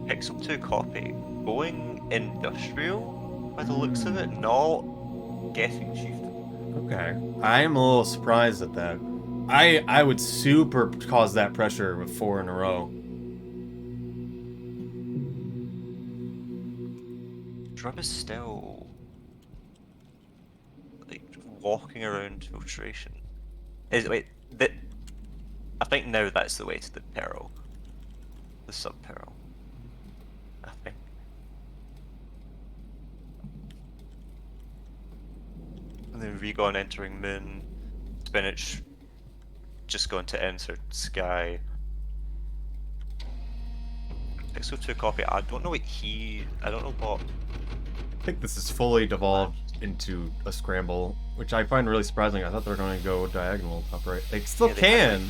Pixel 2 Copy. Going industrial, by the looks of it, not guessing Chieftain. Okay. I am a little surprised at that. I would super cause that pressure with 4 in a row. Drub is still... like, walking around filtration. Wait, I think now that's the way to the Peril. The sub-Peril. I think. And then Regon entering Moon. Spinach just going to enter Sky. Pixel 2 Copy, I don't know what I don't know what... I think this is fully devolved into a scramble, which I find really surprising. I thought they were going to go diagonal top right. They still can.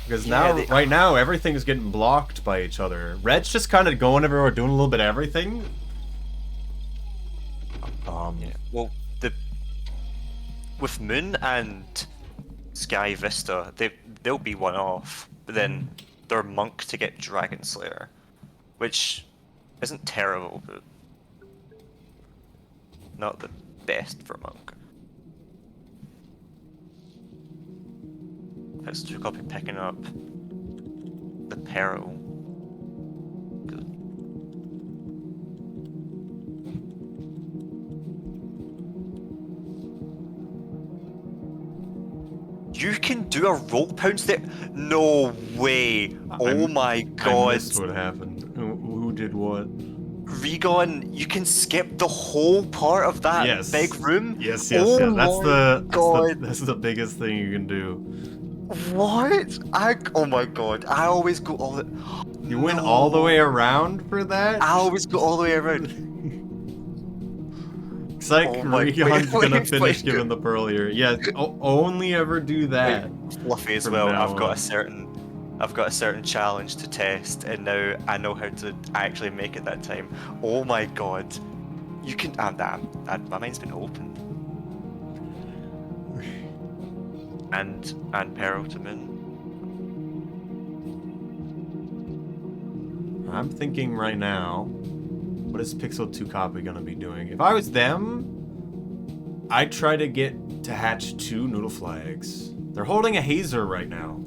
Because right now, everything is getting blocked by each other. Red's just kind of going everywhere, doing a little bit of everything. Yeah. Well, with Moon and Sky Vista, they'll be one off, but then they're Monk to get Dragon Slayer, which isn't terrible, but not the best for Monk. Let's do copy picking up the Peril. Good. You can do a roll pounce there? No way! Oh my god! I missed what happened. Who did what? Regon, you can skip the whole part of that big room? Yes. That's the biggest thing you can do. What? Oh my god, I always go all the... You went all the way around for that? I always go all the way around. It's like Regon's gonna finish giving the pearl here. Yeah, only ever do that. Fluffy as well, I've got a certain challenge to test, and now I know how to actually make it that time. Oh my god. You can... my mind's been opened. And Peril to Moon. I'm thinking right now, what is Pixel 2 Copy gonna be doing? If I was them, I'd try to get to hatch 2 noodle flags. They're holding a hazer right now.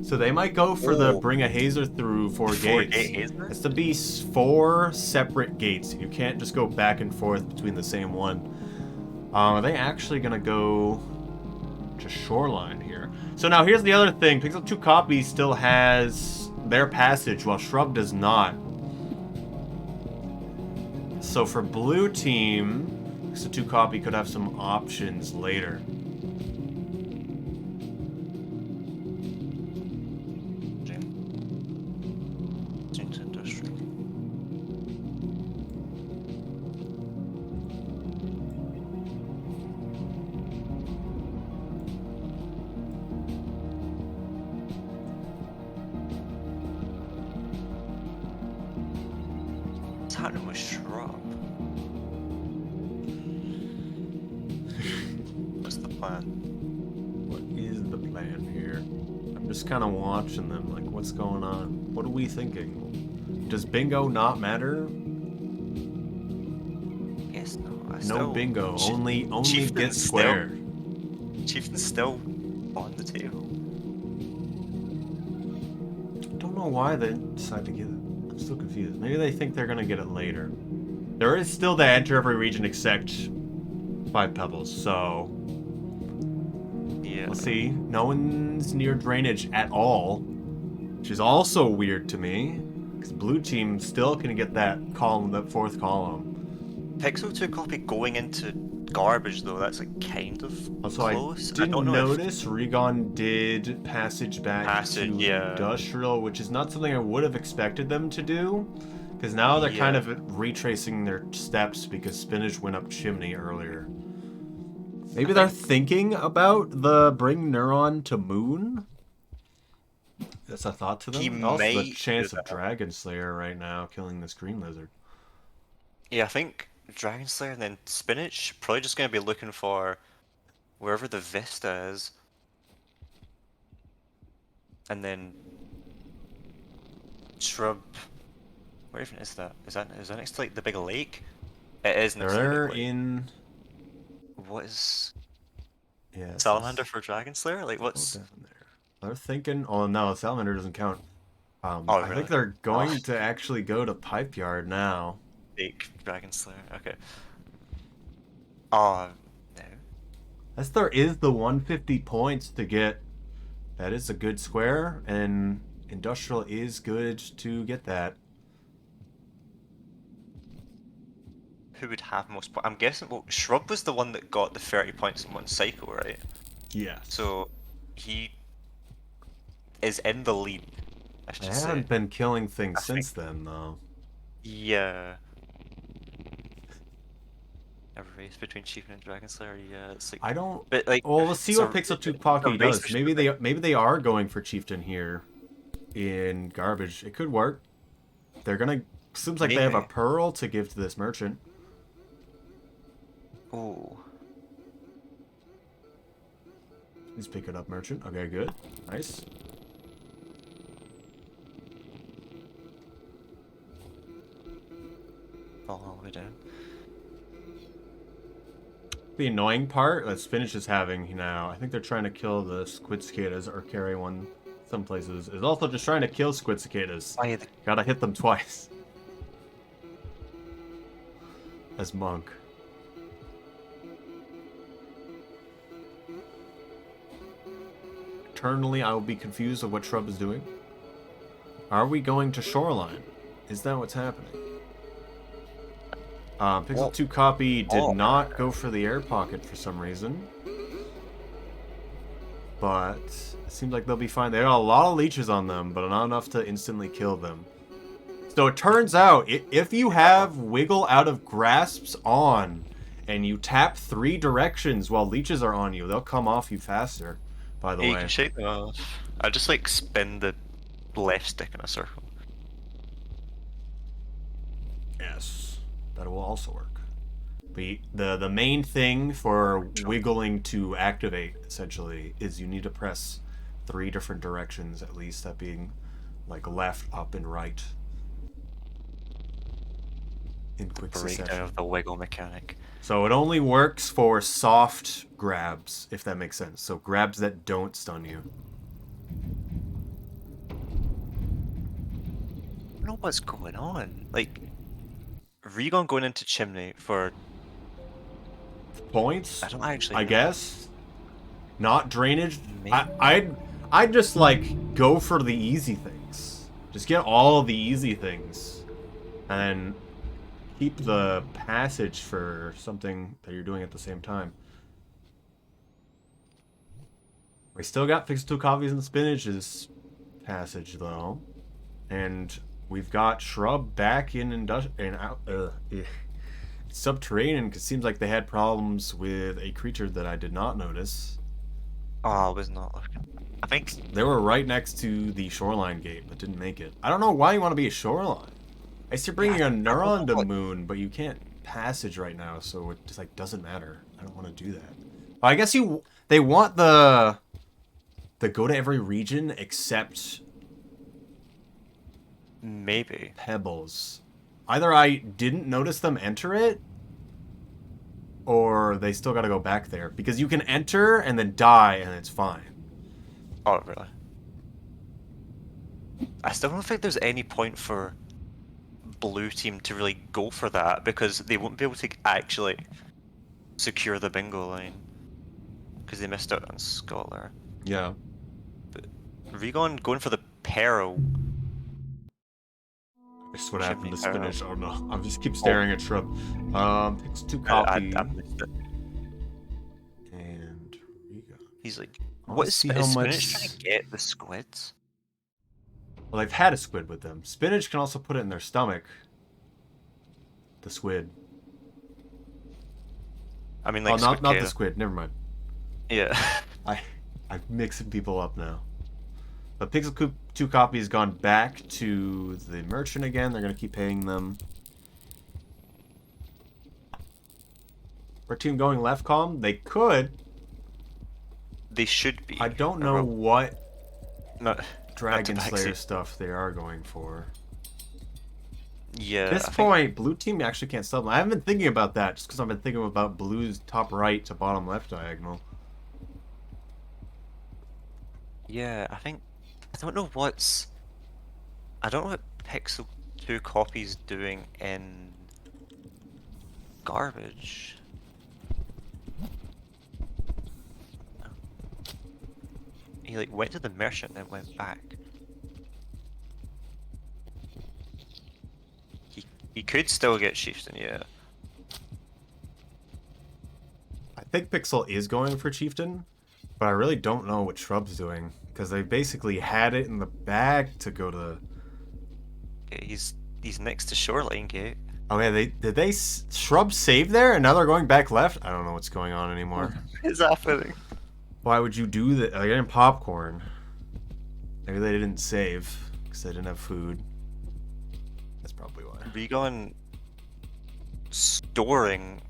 So they might go for the bring a hazer through 4 gates. It's to be 4 separate gates. You can't just go back and forth between the same one. Are they actually gonna go to Shoreline here? So now here's the other thing. Pixel 2 Copy still has their passage while Shrub does not. So for blue team, Pixel 2 Copy could have some options later. What's happening with Shrub? What's the plan? What is the plan here? I'm just kind of watching them, like, what's going on? What are we thinking? Does bingo not matter? Yes, no. No bingo, only get square. Chieftain's still on the table. Don't know why they decide to get it. I'm still confused. Maybe they think they're gonna get it later. There is still the enter every region except 5 pebbles, so yeah. Let's see. No one's near drainage at all, which is also weird to me, because blue team still can get that column, that 4th column. Pixel 2 copy going into garbage though, that's like kind of also close. I didn't notice Regon did passage back to industrial, which is not something I would have expected them to do, because now they're kind of retracing their steps because spinach went up chimney earlier. Maybe they're thinking about the bring Neuron to moon. That's a thought to them. Also the chance of Dragon Slayer right now killing this green lizard. Yeah, I think Dragon Slayer and then Spinach probably just going to be looking for wherever the Vista is. And then Shrub. Where even is that? Is that next to like the big lake? It is next to the big lake. In. What is? Yeah. Salamander for Dragon Slayer? Like what's? They're thinking. Oh no, Salamander doesn't count. Oh, I really? think they're going to actually go to Pipe Yard now. Fake Dragon Slayer. Okay. Oh no. As there is the 150 points to get. That is a good square, and Industrial is good to get that. Who would have most points? I'm guessing. Well, Shrub was the one that got the 30 points in one cycle, right? Yes. So he is in the lead. I haven't been killing things since then, though. Yeah. A race between Chieftain and Dragon Slayer. Yeah, it's like. I don't. But like. Well, let's see what Pixel 2 Pocky does. Maybe they are going for Chieftain here in garbage. It could work. They're gonna. Seems like they have a pearl to give to this merchant. Ooh. He's picking up merchant. Okay, good. Nice. Fall all the way down. The annoying part that Spinach is having now, I think they're trying to kill the squid cicadas or carry one some places, is also just trying to kill squid cicadas. Oh, yeah, Gotta hit them twice. As Monk. Eternally, I will be confused of what Shrub is doing. Are we going to Shoreline? Is that what's happening? Pixel 2 Copy did not go for the air pocket for some reason. But it seems like they'll be fine. They got a lot of leeches on them, but not enough to instantly kill them. So it turns out, if you have Wiggle out of grasps on, and you tap 3 directions while leeches are on you, they'll come off you faster, by the way. You can shake them off. I just like spin the left stick in a circle. Yes, that will also work. But the main thing for wiggling to activate, essentially, is you need to press 3 different directions, at least, that being like left, up, and right. In quick succession. Breakdown of the wiggle mechanic. So it only works for soft grabs, if that makes sense. So grabs that don't stun you. I don't know what's going on. Like, Regon going into Chimney for points? I don't actually I know. guess. Not drainage. I'd just like go for the easy things. Just get all of the easy things. And keep the passage for something that you're doing at the same time. We still got Fix 2 Coffees and Spinaches passage though. And we've got Shrub back in Subterranean, because it seems like they had problems with a creature that I did not notice. Oh, I was not looking. I think they were right next to the shoreline gate, but didn't make it. I don't know why you want to be a shoreline. I used to bringing a neuron to moon, but you can't passage right now, so it just like doesn't matter. I don't want to do that. Well, I guess they want the go to every region except maybe Pebbles. Either I didn't notice them enter it, or they still got to go back there because you can enter and then die and it's fine. Oh really? I still don't think there's any point for blue team to really go for that because they won't be able to actually secure the bingo line because they missed out on Scholar. Yeah. But Regon going for the Peril. That's what happened to Spinach. Oh no, I just keep staring at Shrub. It's 2 copy. I missed it. And Regon. He's like, what is Spinach trying to get the squids? Well, they've had a squid with them. Spinach can also put it in their stomach. The squid. I mean, like, not the squid. Never mind. Yeah. I'm mixing people up now. But Pixel Coop 2 copy has gone back to the merchant again. They're going to keep paying them. Our team going left column? They could. They should be. I don't know what not Dragon Slayer stuff they are going for. Yeah. At this point, blue team actually can't stop them. I haven't been thinking about that just because I've been thinking about blue's top right to bottom left diagonal. Yeah, I don't know what Pixel 2 copy's doing in garbage. He like went to the merchant and went back. He could still get Chieftain, yeah. I think Pixel is going for Chieftain, but I really don't know what Shrub's doing because they basically had it in the bag to go to. Yeah, he's next to Shoreline Gate. Oh yeah, did they Shrub save there and now they're going back left? I don't know what's going on anymore. What is happening? Why would you do that? They're getting popcorn. Maybe they didn't save because they didn't have food. That's probably why. Regon storing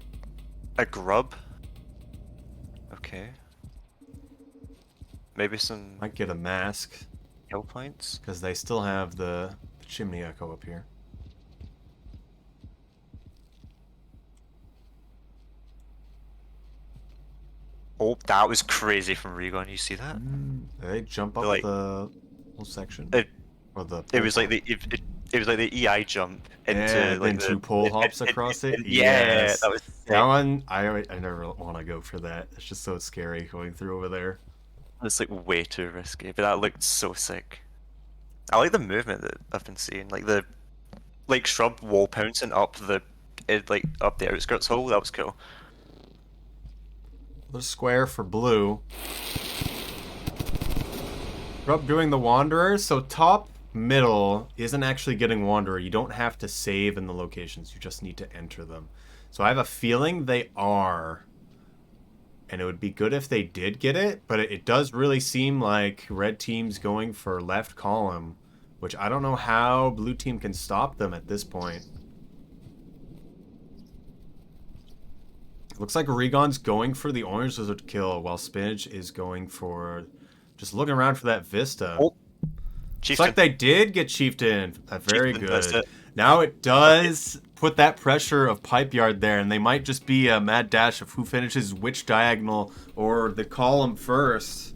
a grub. Okay. Maybe some Might get a mask kill points because they still have the chimney echo up here. Oh, that was crazy from Regon. You see that? Did they jump up like, the whole section? It was like it was like the EI jump into like two pole hops across it. Yeah, yes. that was sick. That one. I never want to go for that. It's just so scary going through over there. It's like way too risky, but that looked so sick. I like the movement that I've been seeing, like Shrub wall pouncing up the outskirts hole. That was cool. The square for blue. Shrub doing the Wanderer. So top middle isn't actually getting Wanderer. You don't have to save in the locations. You just need to enter them. So I have a feeling they are. And it would be good if they did get it. But it does really seem like red team's going for left column. Which I don't know how blue team can stop them at this point. Looks like Regon's going for the orange lizard kill while Spinach is going for just looking around for that Vista. Oh, It's like they did get Chieftain. Very Chieftain, good. Now it does put that pressure of Pipe Yard there, and they might just be a mad dash of who finishes which diagonal or the column first.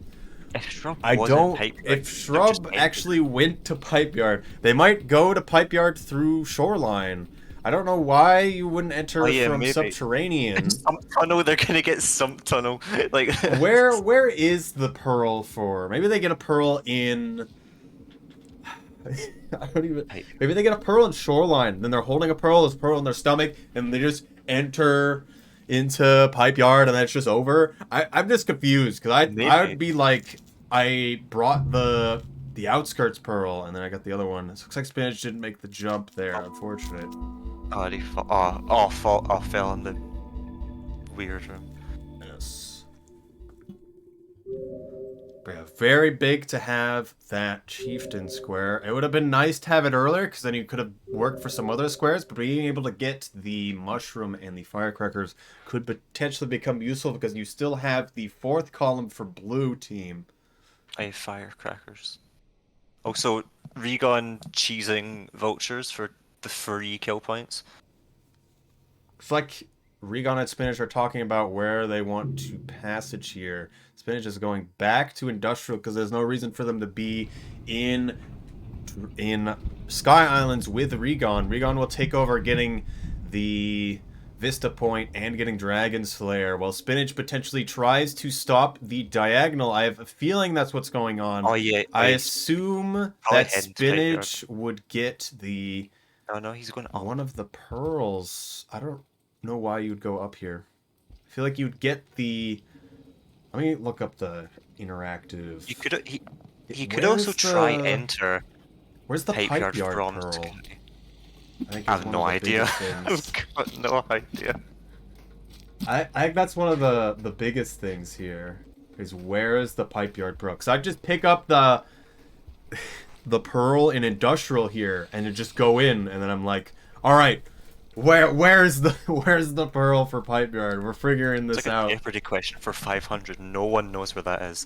If Shrub If Shrub actually went to Pipe Yard, they might go to Pipe Yard through Shoreline. I don't know why you wouldn't enter from maybe. Subterranean. Sump Tunnel, they're gonna get Sump Tunnel. Like where is the pearl for? Maybe they get a pearl in. I don't even. Maybe they get a pearl in Shoreline. Then they're holding a pearl. There's a pearl in their stomach, and they just enter into Pipe Yard, and then it's just over. I'm just confused because I would be like, I brought the outskirts pearl, and then I got the other one. It looks like Spinach didn't make the jump there. Unfortunate. Oh, he fell in the weird room. Yes. But yeah, very big to have that chieftain square. It would have been nice to have it earlier, because then you could have worked for some other squares, but being able to get the mushroom and the firecrackers could potentially become useful, because you still have the 4th column for blue team. I have firecrackers. Also, Regon cheesing vultures for the free kill points. It's like Regon and Spinach are talking about where they want to passage here. Spinach is going back to industrial because there's no reason for them to be in Sky Islands with Regon. Regon will take over getting the Vista Point and getting Dragon Slayer, while Spinach potentially tries to stop the diagonal. I have a feeling that's what's going on. Oh yeah. I assume that Spinach would get the... Oh no, he's going up. One of the pearls. I don't know why you'd go up here. I feel like you'd get the... Let me look up the interactive... He could also try enter... Where's the pipe yard pearl? I have no idea. I've got no idea. I think that's one of the biggest things here. Is where is the pipe yard pearl? Because I just pick up the pearl in industrial here and just go in, and then I'm like, all right, where's the pearl for pipe yard? We're figuring this out. It's like a Jeopardy question for 500. No one knows where that is.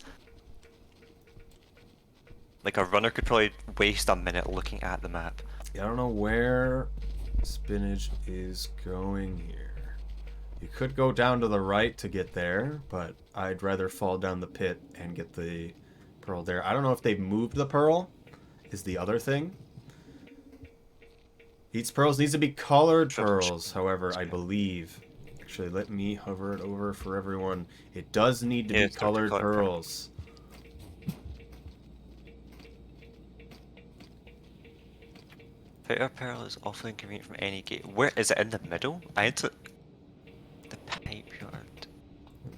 Like a runner could probably waste a minute looking at the map. I don't know where Spinach is going here. You could go down to the right to get there, but I'd rather fall down the pit and get the pearl there. I don't know if they've moved the pearl, is the other thing. Each pearls needs to be colored pearls, however, I believe. Actually, let me hover it over for everyone. It does need to be colored pearls. Pitter pearl is awfully inconvenient from any gate. Where is it, in the middle? I had to... The pipe yard.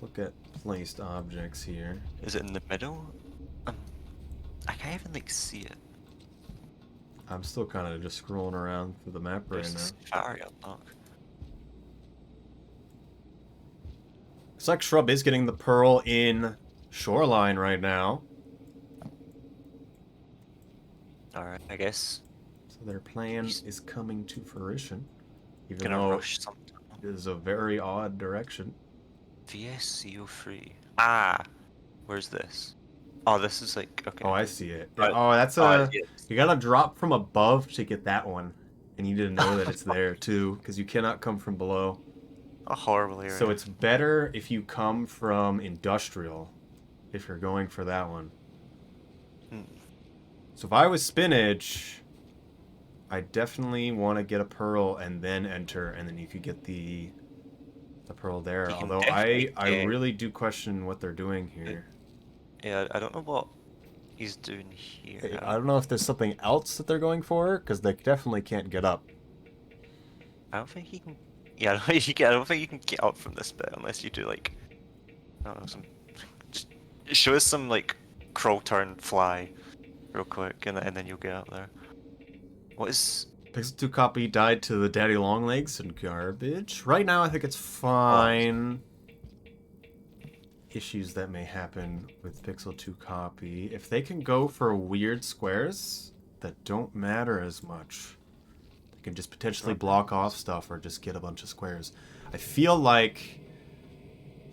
Look at placed objects here. Is it in the middle? I can't even like see it. I'm still kind of just scrolling around through the map right now. Safari unlock. Looks like Shrub is getting the pearl in Shoreline right now. Alright, I guess. So their plan is coming to fruition. Even gonna though rush something. It is a very odd direction. VSCO3. Ah! Where's this? Oh, this is like... Okay. Oh, I see it. Oh, that's a... You gotta drop from above to get that one. And you need to know that it's there, too. Because you cannot come from below. A horrible area. So it's better if you come from Industrial. If you're going for that one. So if I was Spinach... I definitely want to get a pearl and then enter, and then you could get the pearl there. Although I really do question what they're doing here. Yeah, I don't know what he's doing here. I don't know if there's something else that they're going for, because they definitely can't get up. I don't think he can... Yeah, I don't think you can get up from this bit unless you do like... I don't know, some... Just show us some like crawl turn fly real quick, and then you'll get up there. What is... Pixel 2 copy died to the daddy long legs and garbage. Right now I think it's fine. Issues that may happen with Pixel 2 copy. If they can go for weird squares that don't matter as much, they can just potentially block off stuff or just get a bunch of squares. I feel like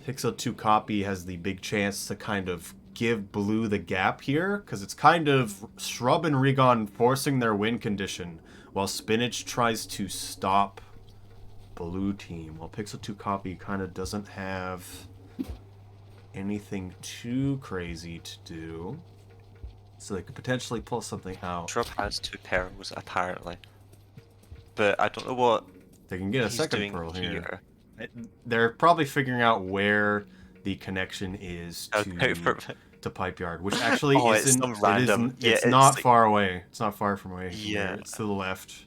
Pixel 2 copy has the big chance to kind of give blue the gap here, because it's kind of Shrub and Regon forcing their win condition, while Spinach tries to stop blue team, while Pixel 2 copy kind of doesn't have anything too crazy to do, so they could potentially pull something out. Shrub has 2 pearls apparently, but I don't know what they can get a second pearl here. They're probably figuring out where the connection is to Pipe Yard, which actually isn't random. It's not like... far away. It's not far from away. Yeah, it's to the left.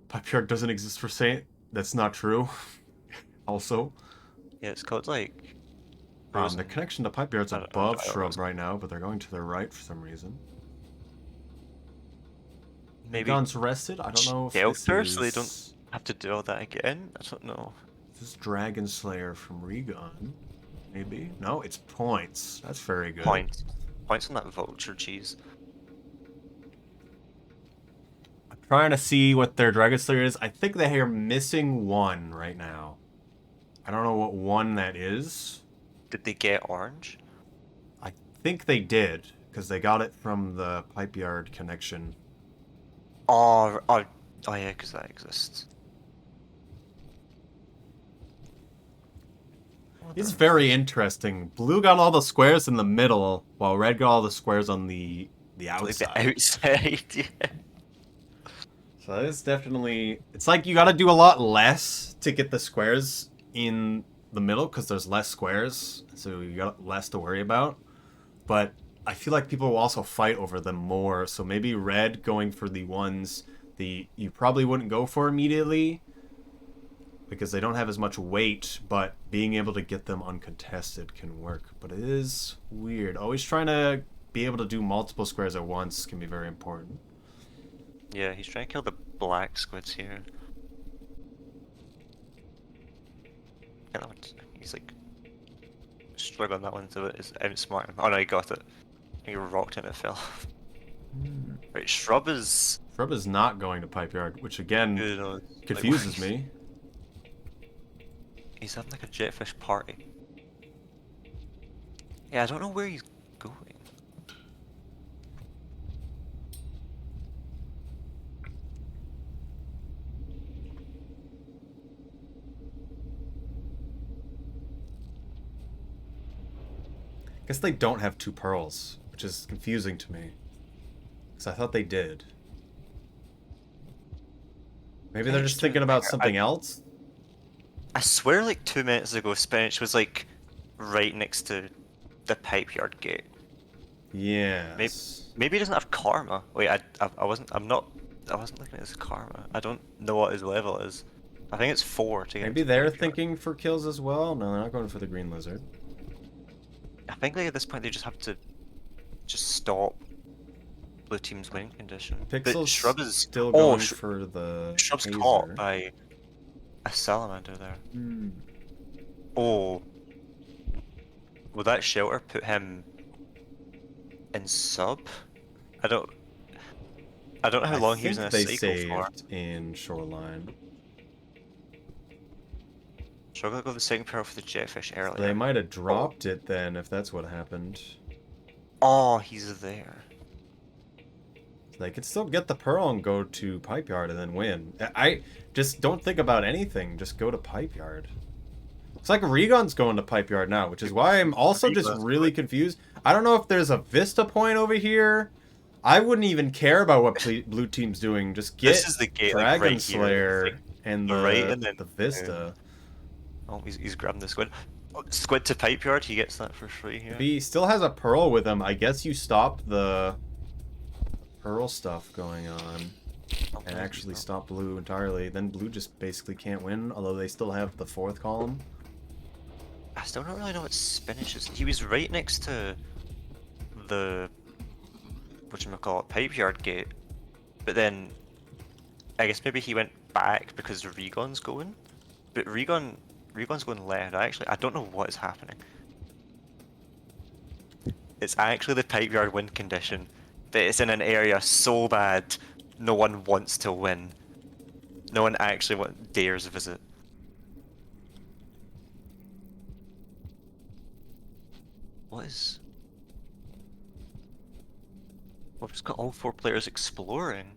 Pipe Yard doesn't exist for Saint. That's not true. Also, yeah, it's called like. The connection to Pipe Yard's above Shrub right now, but they're going to the right for some reason. Maybe Gon's rested. I don't know if Delta, so they don't have to do all that again. I don't know. This is Dragon Slayer from Regon. maybe? No, it's points. That's very good. Points. Points on that vulture cheese. I'm trying to see what their Dragon Slayer is. I think they are missing one right now. I don't know what one that is. Did they get orange? I think they did, because they got it from the pipe yard connection. Oh yeah, because that exists. It's very interesting. Blue got all the squares in the middle, while red got all the squares on the outside. Like the outside, yeah. So it's definitely... It's like you gotta do a lot less to get the squares in the middle, because there's less squares, so you got less to worry about. But I feel like people will also fight over them more, so maybe red going for the ones that you probably wouldn't go for immediately, because they don't have as much weight, but being able to get them uncontested can work. But it is weird. Always trying to be able to do multiple squares at once can be very important. Yeah, he's trying to kill the black squids here. Yeah, that one, he's like struggling that one to outsmart him. Oh no, he got it. He rocked it and it fell. Right, Shrub is not going to pipe yard, which again confuses me. He's having like a jetfish party. Yeah, I don't know where he's going. I guess they don't have 2 pearls, which is confusing to me. Because I thought they did. Maybe they're just thinking about something else? I swear like 2 minutes ago Spinach was like right next to the pipe yard gate. Yeah. Maybe he doesn't have karma. Wait, I wasn't looking at his karma. I don't know what his level is. I think it's 4 to get. Maybe they're thinking for kills as well? No, they're not going for the green lizard. I think like at this point they just have to stop blue team's winning condition. Pixel's Shrub is still going for the Shrub's hazer. caught by a salamander there. Oh. Will that shelter put him in sub? I don't know how long he was in a cycle for. In Shoreline. Shrub got the second pearl for the jetfish earlier. They might have dropped it then, if that's what happened. Oh, he's there. They could still get the pearl and go to pipe yard and then win. I just don't think about anything. Just go to pipe yard. It's like Regon's going to pipe yard now, which is why I'm also just really confused. I don't know if there's a Vista point over here. I wouldn't even care about what blue team's doing. Just get this is the gate, Dragon like, right Slayer here. and the Vista. Oh, he's grabbing the squid. Oh, squid to pipe yard, he gets that for free here. If he still has a pearl with him, I guess you stop the pearl stuff going on and actually stop blue entirely. Then blue just basically can't win, although they still have the 4th column. I still don't really know what Spinach is. He was right next to the whatchamacallit, pipe yard gate, but then I guess maybe he went back because Regon's going, but Regon's going left. I don't know what is happening. It's actually the pipe yard win condition, that it's in an area so bad no one wants to win. No one actually dares visit. What is... We've just got all 4 players exploring.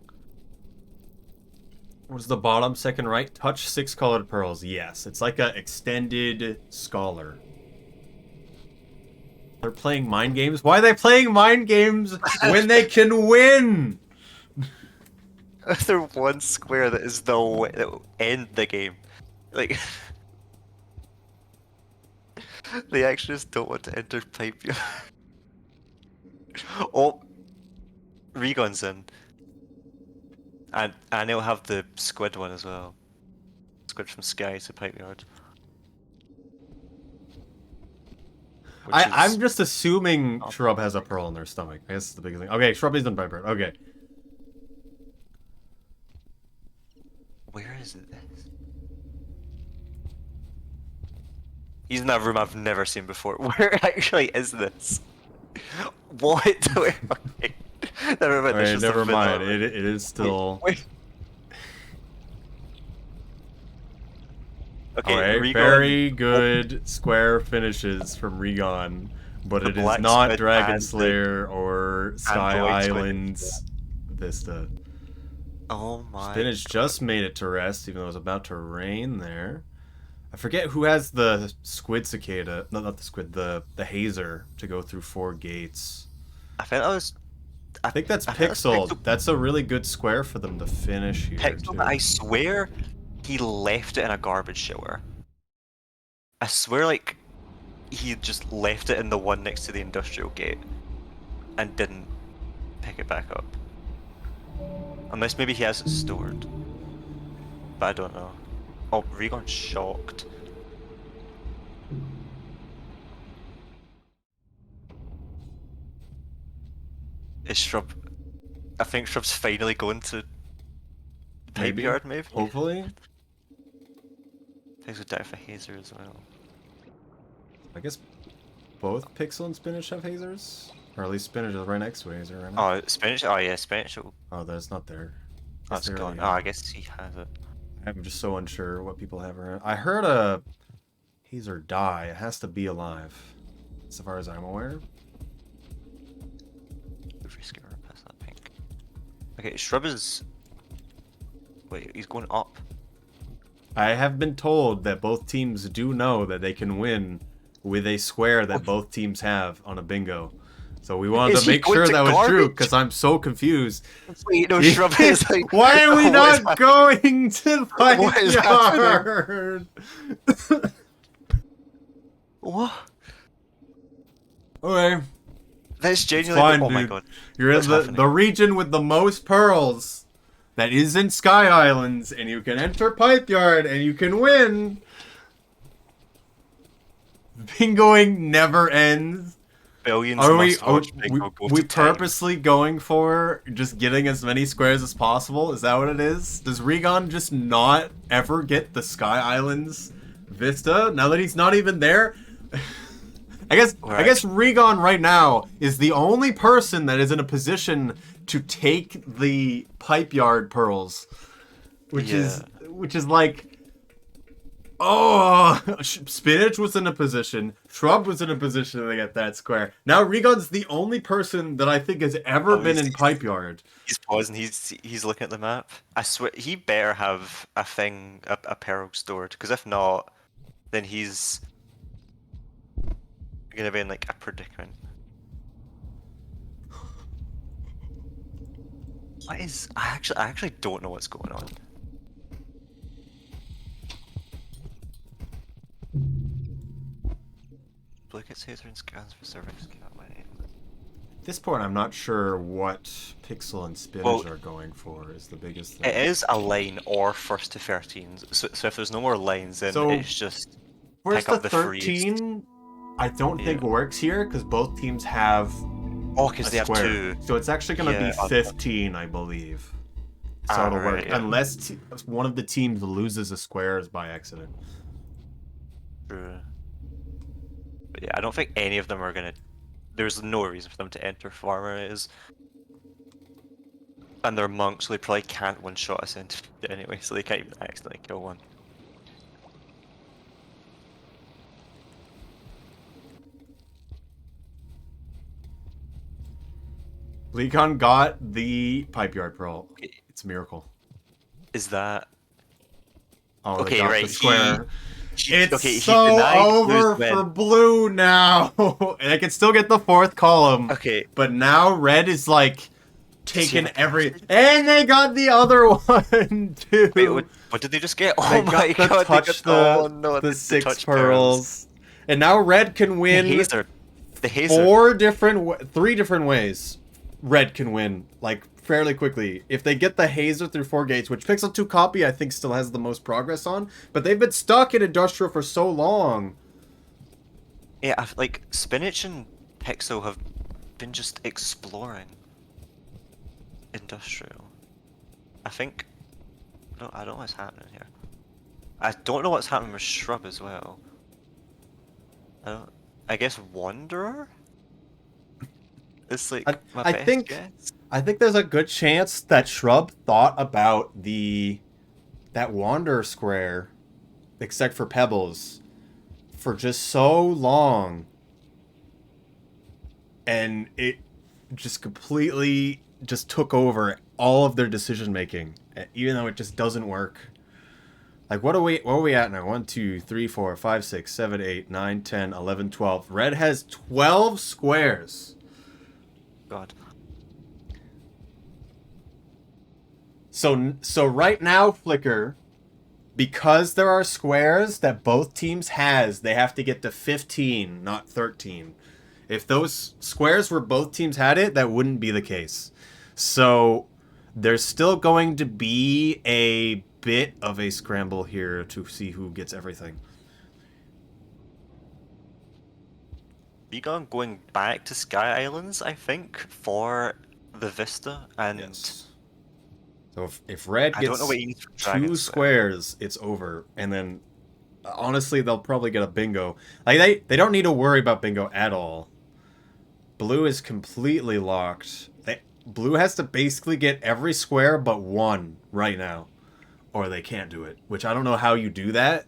What's the bottom, second right? Touch 6 colored pearls. Yes, it's like a extended scholar. They're playing mind games? Why are they playing mind games when they can win? There's one square that is the way that will end the game. Like... They actually just don't want to enter pipe yard. Oh! Regon's in. And he'll have the squid one as well. Squid from Sky to pipe yard. I'm just assuming Shrub has a pearl in their stomach. I guess that's the biggest thing. Okay, Shrub is done pipe yard. Okay. Where is this? He's in a room I've never seen before. Where actually is this? What? Okay. Never mind. Alright, never mind. It is still. Wait. Okay, Alright, Regon. very good square finishes from Regon, but The it is Black not Squid Dragon and the- Slayer or Sky Void Squid. Islands Vista. Oh my. Spinach just made it to rest, even though it was about to rain there. I forget who has the squid cicada. No, not the squid. The hazer to go through 4 gates. I think that was. I think that's I think that's Pixel. Pixel. That's a really good square for them to finish here. Pixel, Too. but I swear he left it in a garbage shower. I swear, like, he just left it in the one next to the industrial gate and didn't pick it back up. Unless maybe he has it stored. But I don't know. Oh, Regon's shocked. Is Shrub... I think Shrub's finally going to Pipe Yard, maybe? Hopefully. Things would die for Hazer as well. I guess both Pixel and Spinach have hazers? Or at least Spinach is right next to Hazer right Oh, Spinach? Oh yeah, Spinach will... Oh, that's not there. That's gone. Oh, I guess he has it. I'm just so unsure what people have around. I heard a Hazer die. It has to be alive. As far as I'm aware. Past that pink. Okay, Shrub is... Wait, he's going up. I have been told that both teams do know that they can win with a square that both teams have on a bingo. So we wanted to make sure that was true, because I'm so confused. Wait, no, Shrub is like... Why are we not going to Pipe Yard? What? Okay. That's genuinely... Fine, oh dude. my god. You're in the region with the most pearls. That isn't Sky Islands, and you can enter Pipe Yard, and you can win. Bingoing never ends. Billions Are we purposely going for just getting as many squares as possible? Is that what it is? Does Regon just not ever get the Sky Islands Vista now that he's not even there? I guess Regon right now is the only person that is in a position to take the Pipe Yard pearls, which is like, oh, Spinach was in a position, Shrub was in a position to get that square. Now Regon's the only person that I think has ever been in Pipe Yard. He's pausing. He's looking at the map. I swear he better have a thing, a pearl stored, because if not, then he's gonna be in like a predicament. What is? I actually don't know what's going on. Look at Caesar and scans for cervix. At this point, I'm not sure what Pixel and Spinach are going for. Is the biggest thing. It is a line or first to 13s. So if there's no more lines, then it's just first pick up to the 13. freeze. I don't think works here because both teams have. Oh, because they have two. So it's actually going to be 15, I believe. So it'll work unless one of the teams loses a squares by accident. True. But yeah, I don't think any of them are gonna. There's no reason for them to enter Farmer is. And they're monks, so they probably can't one-shot us into it anyway, so they can't even accidentally kill one. Leecon got the Pipe Yard Pearl. It's a miracle. Is that... Oh, okay, they got the square. It's so over for blue now. And I can still get the 4th column. Okay. But now red is like taking every... And they got the other one too. Wait, what did they just get? Oh my god, the 6 pearls. And now red can win the hazer. 3 different ways. Red can win, like, fairly quickly. If they get the hazer through 4 gates, which Pixel 2 copy I think still has the most progress on, but they've been stuck in Industrial for so long. Yeah, like, Spinach and Pixel have been just exploring Industrial. I think... I don't know what's happening here. I don't know what's happening with Shrub as well. I guess Wanderer? It's like I, my I best think guess. I think there's a good chance that Shrub thought about that Wanderer square, except for Pebbles, for just so long, and it just completely just took over all of their decision making, even though it just doesn't work. Like, what are we at now? 1, 2, 3, 4, 5, 6, 7, 8, 9, 10, 11, 12. Red has 12 squares. God. So right now, Flicker, because there are squares that both teams has, they have to get to 15, not 13. If those squares were both teams had it, that wouldn't be the case. So there's still going to be a bit of a scramble here to see who gets everything. Egon going back to Sky Islands, I think, for the Vista, and Yes. So if Red I don't know gets what he needs for Dragon 2 Slayer. squares, it's over. And then, honestly, they'll probably get a bingo. Like, they don't need to worry about bingo at all. Blue is completely locked. Blue has to basically get every square but one right now, or they can't do it. Which I don't know how you do that,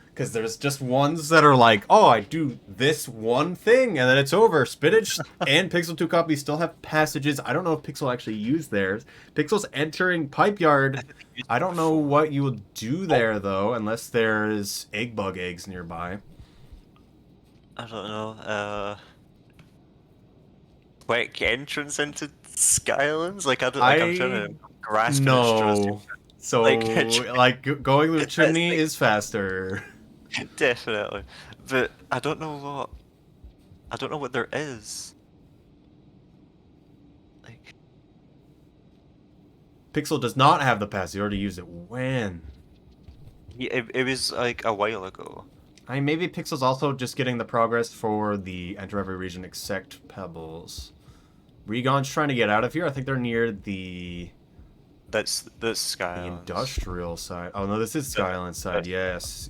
because there's just ones that are like, oh, I do this one thing and then it's over. Spinach and Pixel 2 Copy still have passages. I don't know if Pixel actually used theirs. Pixel's entering Pipe Yard. I don't know what you will do there though, unless there's egg bug eggs nearby. I don't know. Quick entrance into Sky Islands? Like I'm trying to grasp at straws. No. So, Like, going through the that's chimney like, is faster. definitely. But I don't know what there is. Like, Pixel does not have the pass. He already used it. When? it was like a while ago. Maybe Pixel's also just getting the progress for the enter every region except Pebbles. Regon's trying to get out of here. I think they're near the That's Sky Islands. industrial side. Oh no, this is Skyland side. Yes.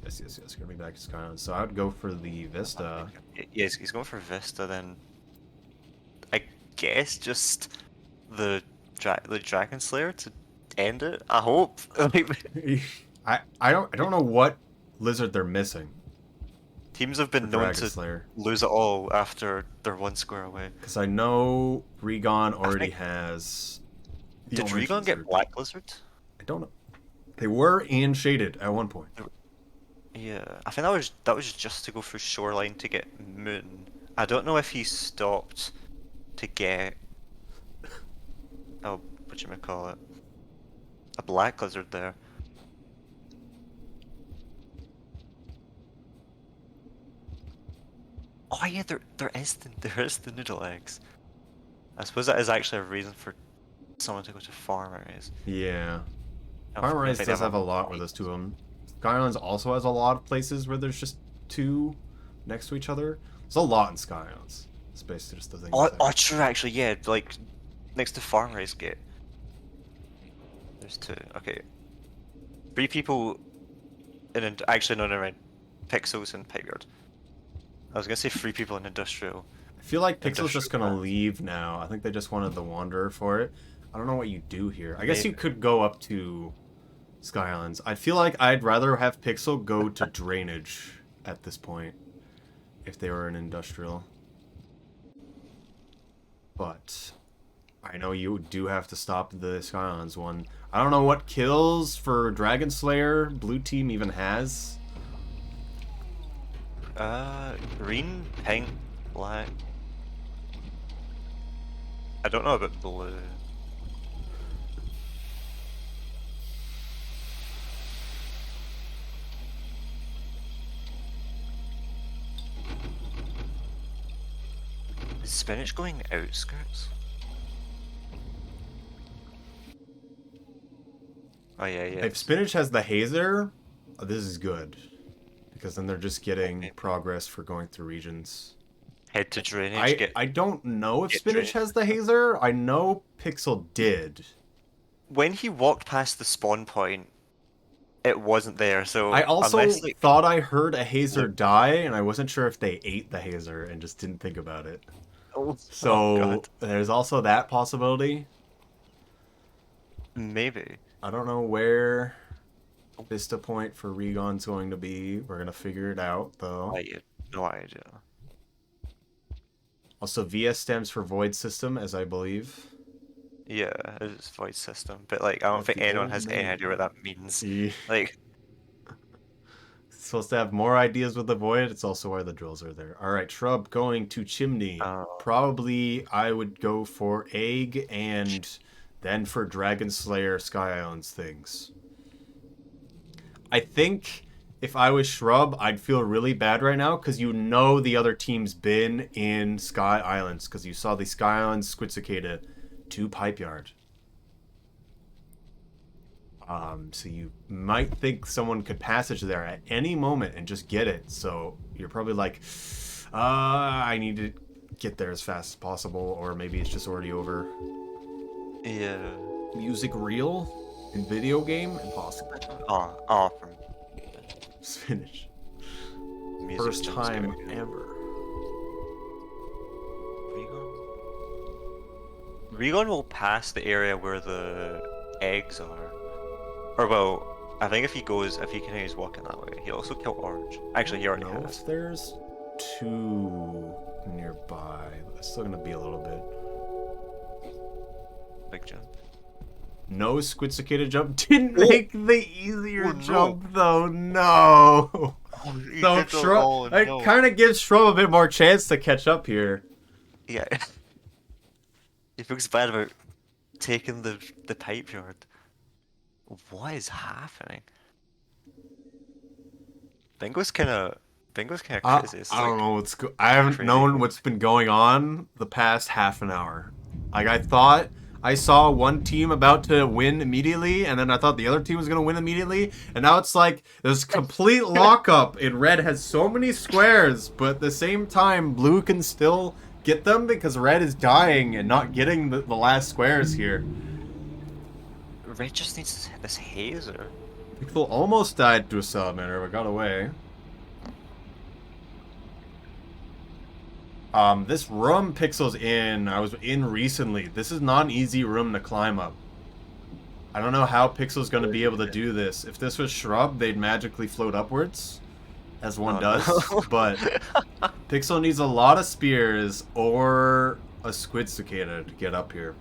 Gonna be back to Skyland. So I would go for the Vista. Yeah, he's going for Vista then. I guess just the Dragon Slayer to end it. I hope. I don't know what lizard they're missing. Teams have been known Dragon to Slayer. lose it all after they're one square away. Because I know Regon already has. Did Regon get Black Lizard? I don't know. They were and shaded at one point. Yeah, I think that was just to go for Shoreline to get Moon. I don't know if he stopped to get whatchamacallit, a Black Lizard there. Oh yeah, there is the noodle eggs. I suppose that is actually a reason for someone to go to Farm Areas. Yeah. Oh, Farm Areas maybe does they have a lot where there's two of them. Sky Islands also has a lot of places where there's just two next to each other. There's a lot in Sky Islands. It's basically just the thing. Oh, true, actually, yeah, like next to Farm Areas Gate. There's two. Okay. 3 people actually no, never mind. Pixels and Pipe Yard. I was gonna say 3 people in Industrial. I feel like Pixel's just gonna leave now. I think they just wanted the Wanderer for it. I don't know what you do here. I guess you could go up to Sky Islands. I feel like I'd rather have Pixel go to Drainage at this point if they were an Industrial. But I know you do have to stop the Sky Islands one. I don't know what kills for Dragon Slayer Blue Team even has. Green, pink, black. I don't know about blue. Is Spinach going outskirts? Oh yeah. If Spinach has the Hazer, this is good. Because then they're just getting progress for going through regions. Head to Drainage. I don't know if Spinach has the Hazer. I know Pixel did. When he walked past the spawn point, it wasn't there. So I also unless like, thought I heard a hazer look, die, and I wasn't sure if they ate the hazer and just didn't think about it. oh So god, there's also that possibility. maybe. I don't know where Vista Point for Regon's going to be. We're gonna figure it out though. I no idea. Also, VS stands for Void System, as I believe. Yeah, it's voice system, but like I don't That's think the anyone old has any idea what name. that means. Yeah. Like, It's supposed to have more ideas with the Void. It's also why the drills are there. All right, Shrub going to Chimney. uh, Probably I would go for Egg and then for Dragon Slayer Sky Islands things. I think if I was Shrub, I'd feel really bad right now because you know the other team's been in Sky Islands because you saw the Sky Islands Squid Cicada to Pipe Yard. So you might think someone could passage there at any moment and just get it. So you're probably like, I need to get there as fast as possible, or maybe it's just already over. yeah. Music reel in video game? Impossible. From Finish. music First jump time scare. ever. Regon will pass the area where the eggs are. Or well, I think if he continues walking that way, he'll also kill Orange. Actually, he already No, has. if there's two nearby, it's still gonna be a little bit. Big jump. No Squid Cicada jump didn't make the easier Oh, no. jump though. No. So Shrub, it kind of gives Shrub a bit more chance to catch up here. Yeah. He feels bad about taking the pipe yard. What is happening? Bingo's kind of crazy. It's I don't like, know I haven't crazy. known what's been going on the past half an hour. Like I thought I saw one team about to win immediately, and then I thought the other team was gonna win immediately, and now it's like there's complete lockup. And Red has so many squares, but at the same time, Blue can still get them because Red is dying and not getting the last squares here. Red just needs this hazer. Pixel almost died to a salamander, but got away. This room Pixel's in, I was in recently. This is not an easy room to climb up. I don't know how Pixel's going to be able to do this. If this was Shrub, they'd magically float upwards, as one does. No. But Pixel needs a lot of spears or a Squid Cicada to get up here.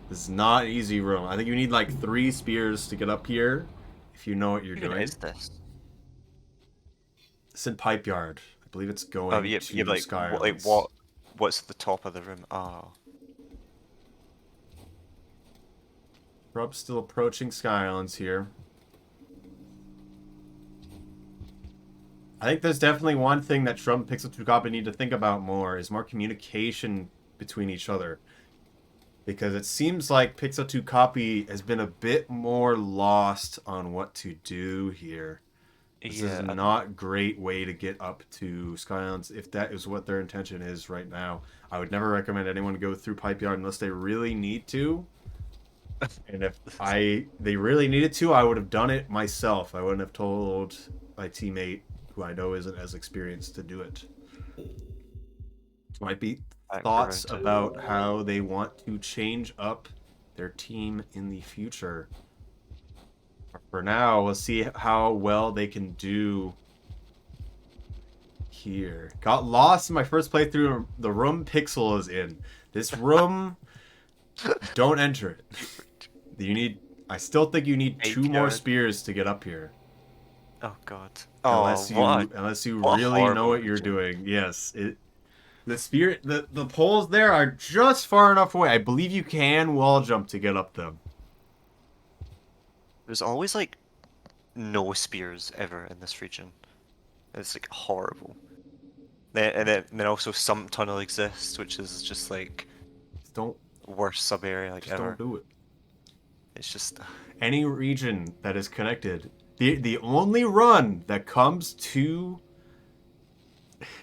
This is not an easy room. I think you need like 3 spears to get up here, if you know what you're doing. What is this? It's in Pipe Yard. I believe it's going to like Sky like Islands. what's at the top of the room? Oh. Shrub's still approaching Sky Islands here. I think there's definitely one thing that Shrub and Pixel 2 Copy need to think about more, is more communication between each other. Because it seems like Pixel 2 Copy has been a bit more lost on what to do here. This is not a great way to get up to Sky Islands if that is what their intention is right now. I would never recommend anyone go through Pipe Yard unless they really need to. And if they really needed to, I would have done it myself. I wouldn't have told my teammate, who I know isn't as experienced, to do it. Might be thoughts about how they want to change up their team in the future. For now, we'll see how well they can do here. Got lost in my first playthrough. The room Pixel is in. This room, don't enter it. I still think you need 2 more spears to get up here. Oh god. Unless you really know what you're doing. Yes. The poles there are just far enough away. I believe you can wall jump to get up them. There's always like no spears ever in this region. It's like horrible. Then also some tunnel exists, which is just like worst sub area like ever. Don't do it. It's just any region that is connected. The only run that comes to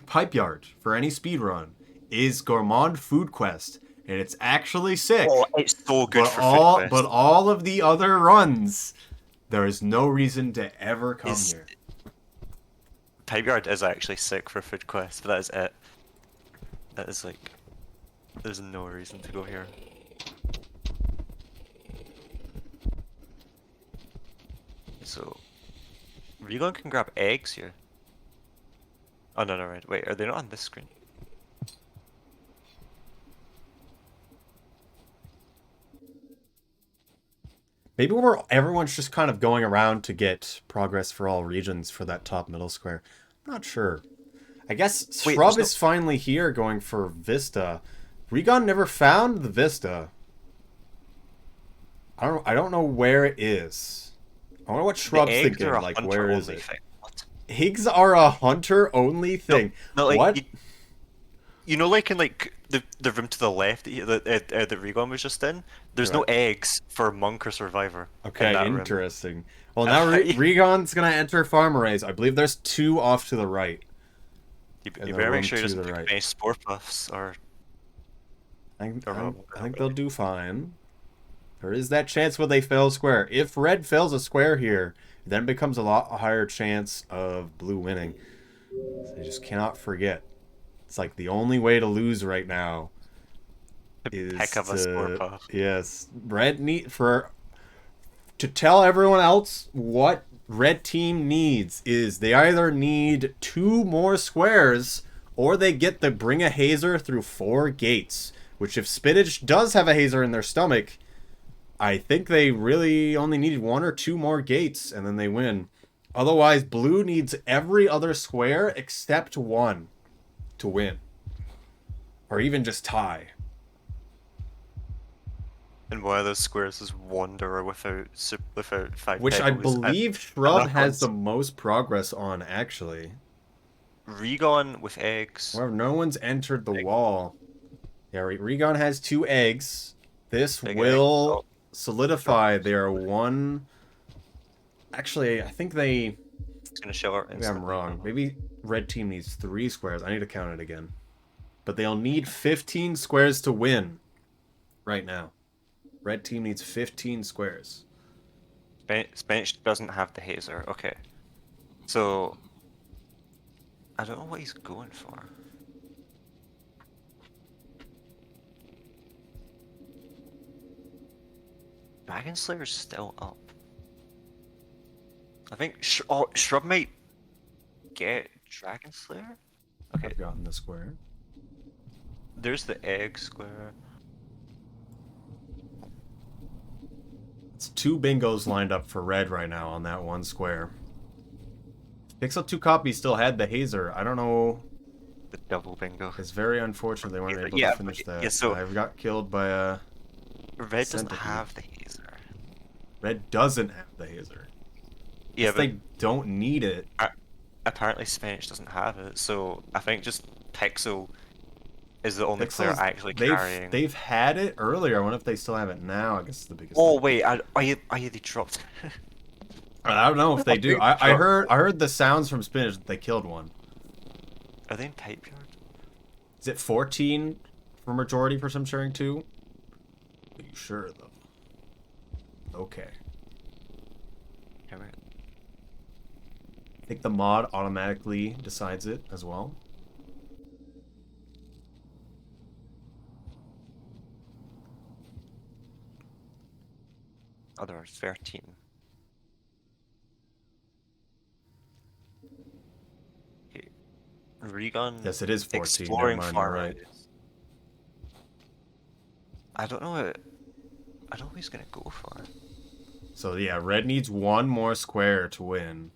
Pipe Yard for any speed run is Gourmand Food Quest, and it's actually sick. Oh, it's so good for But all of the other runs There is no reason to ever come Is here. Pipeyard is actually sick for food quest, but that is it. That is like, there's no reason to go here. So, Regon can grab eggs here. Oh no, no, right. Wait, are they not on this screen? Maybe everyone's just kind of going around to get progress for all regions for that top middle square. I'm not sure. I guess Shrub is finally here going for Vista. Regon never found the Vista. I don't know where it is. I wonder what Shrub's thinking. Like, where is it? Eggs are a hunter only thing. No, like, what? You know, like in like the room to the left that Regon was just in. There's no eggs for monk or survivor. Okay, interesting. Well, now Regon's gonna enter farm arrays. I believe there's 2 off to the right. You better make sure he doesn't pick any spore puffs or. I think they'll do fine. There is that chance where they fail square. If red fails a square here, then it becomes a lot higher chance of blue winning. So you just cannot forget. It's like the only way to lose right now is heck of a spore puff. Yes, red to tell everyone else what red team needs is they either need 2 more squares or they get the bring a hazer through 4 gates. Which if Spinach does have a hazer in their stomach, I think they really only needed 1 or 2 more gates and then they win. Otherwise, blue needs every other square except 1 to win. Or even just tie. And one of those squares is Wanderer without 5 Which I pebbles, believe Shrub has the most progress on, actually. Regon with eggs. However, no one's entered the wall. Yeah, Regon has 2 eggs. This will solidify their 1... Actually, I think they... It's gonna show up. Maybe I'm wrong. Maybe red team needs 3 squares. I need to count it again. But they'll need 15 squares to win. Right now. Red team needs 15 squares. Spanish doesn't have the hazer. Okay. So... I don't know what he's going for. Dragon Slayer's still up. I think Shrub might get Dragon Slayer? Okay. I've gotten the square. There's the egg square. It's 2 bingos lined up for red right now on that 1 square. Pixel 2 copies still had the hazer. I don't know. The double bingo. It's very unfortunate they weren't able to finish that. Yeah, so I got killed by a... Red doesn't have the hazer. Red doesn't have the hazer. Yeah, but they don't need it. Apparently Spanish doesn't have it, so I think just Pixel is the only player actually carrying. They've had it earlier. I wonder if they still have it now. I guess it's the biggest. Oh wait, they dropped. I don't know if they do. I heard the sounds from Spinach that they killed one. Are they in Pipe Yard? Is it 14 for majority for some sharing too? Are you sure though? Okay. Alright. I think the mod automatically decides it as well. Oh, there are 13. Okay. Regon. Yes, it is 14. Exploring mind, far right. I don't know what. I don't know what he's gonna go for. So yeah, red needs 1 more square to win.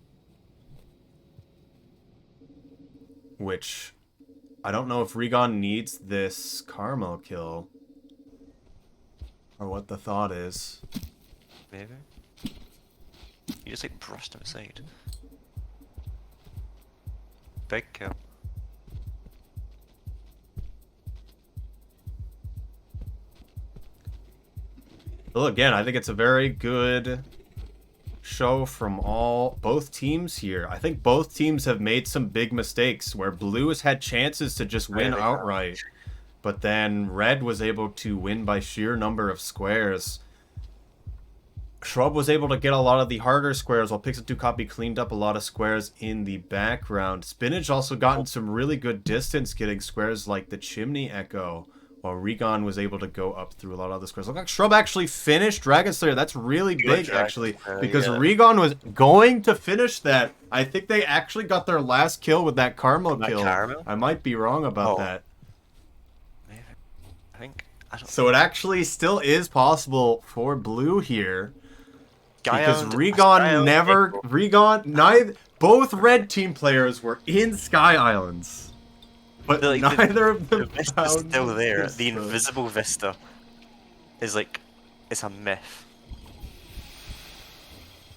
Which, I don't know if Regon needs this caramel kill. Or what the thought is. Maybe? You just like brushed him aside. Big kill. Well, again, I think it's a very good show from both teams here. I think both teams have made some big mistakes where blue has had chances to just win outright. But then red was able to win by sheer number of squares. Shrub was able to get a lot of the harder squares, while Pixel 2 Copy cleaned up a lot of squares in the background. Spinach also gotten some really good distance getting squares like the Chimney Echo, while Regon was able to go up through a lot of other squares. Look like Shrub actually finished Dragon Slayer. That's really big, actually, because Regon was going to finish that. I think they actually got their last kill with that Caramel kill. I might be wrong about that. Maybe. I think... So it actually still is possible for blue here. Because both red team players were in Sky Islands. But neither of them found still there. The invisible Vista is like, it's a myth.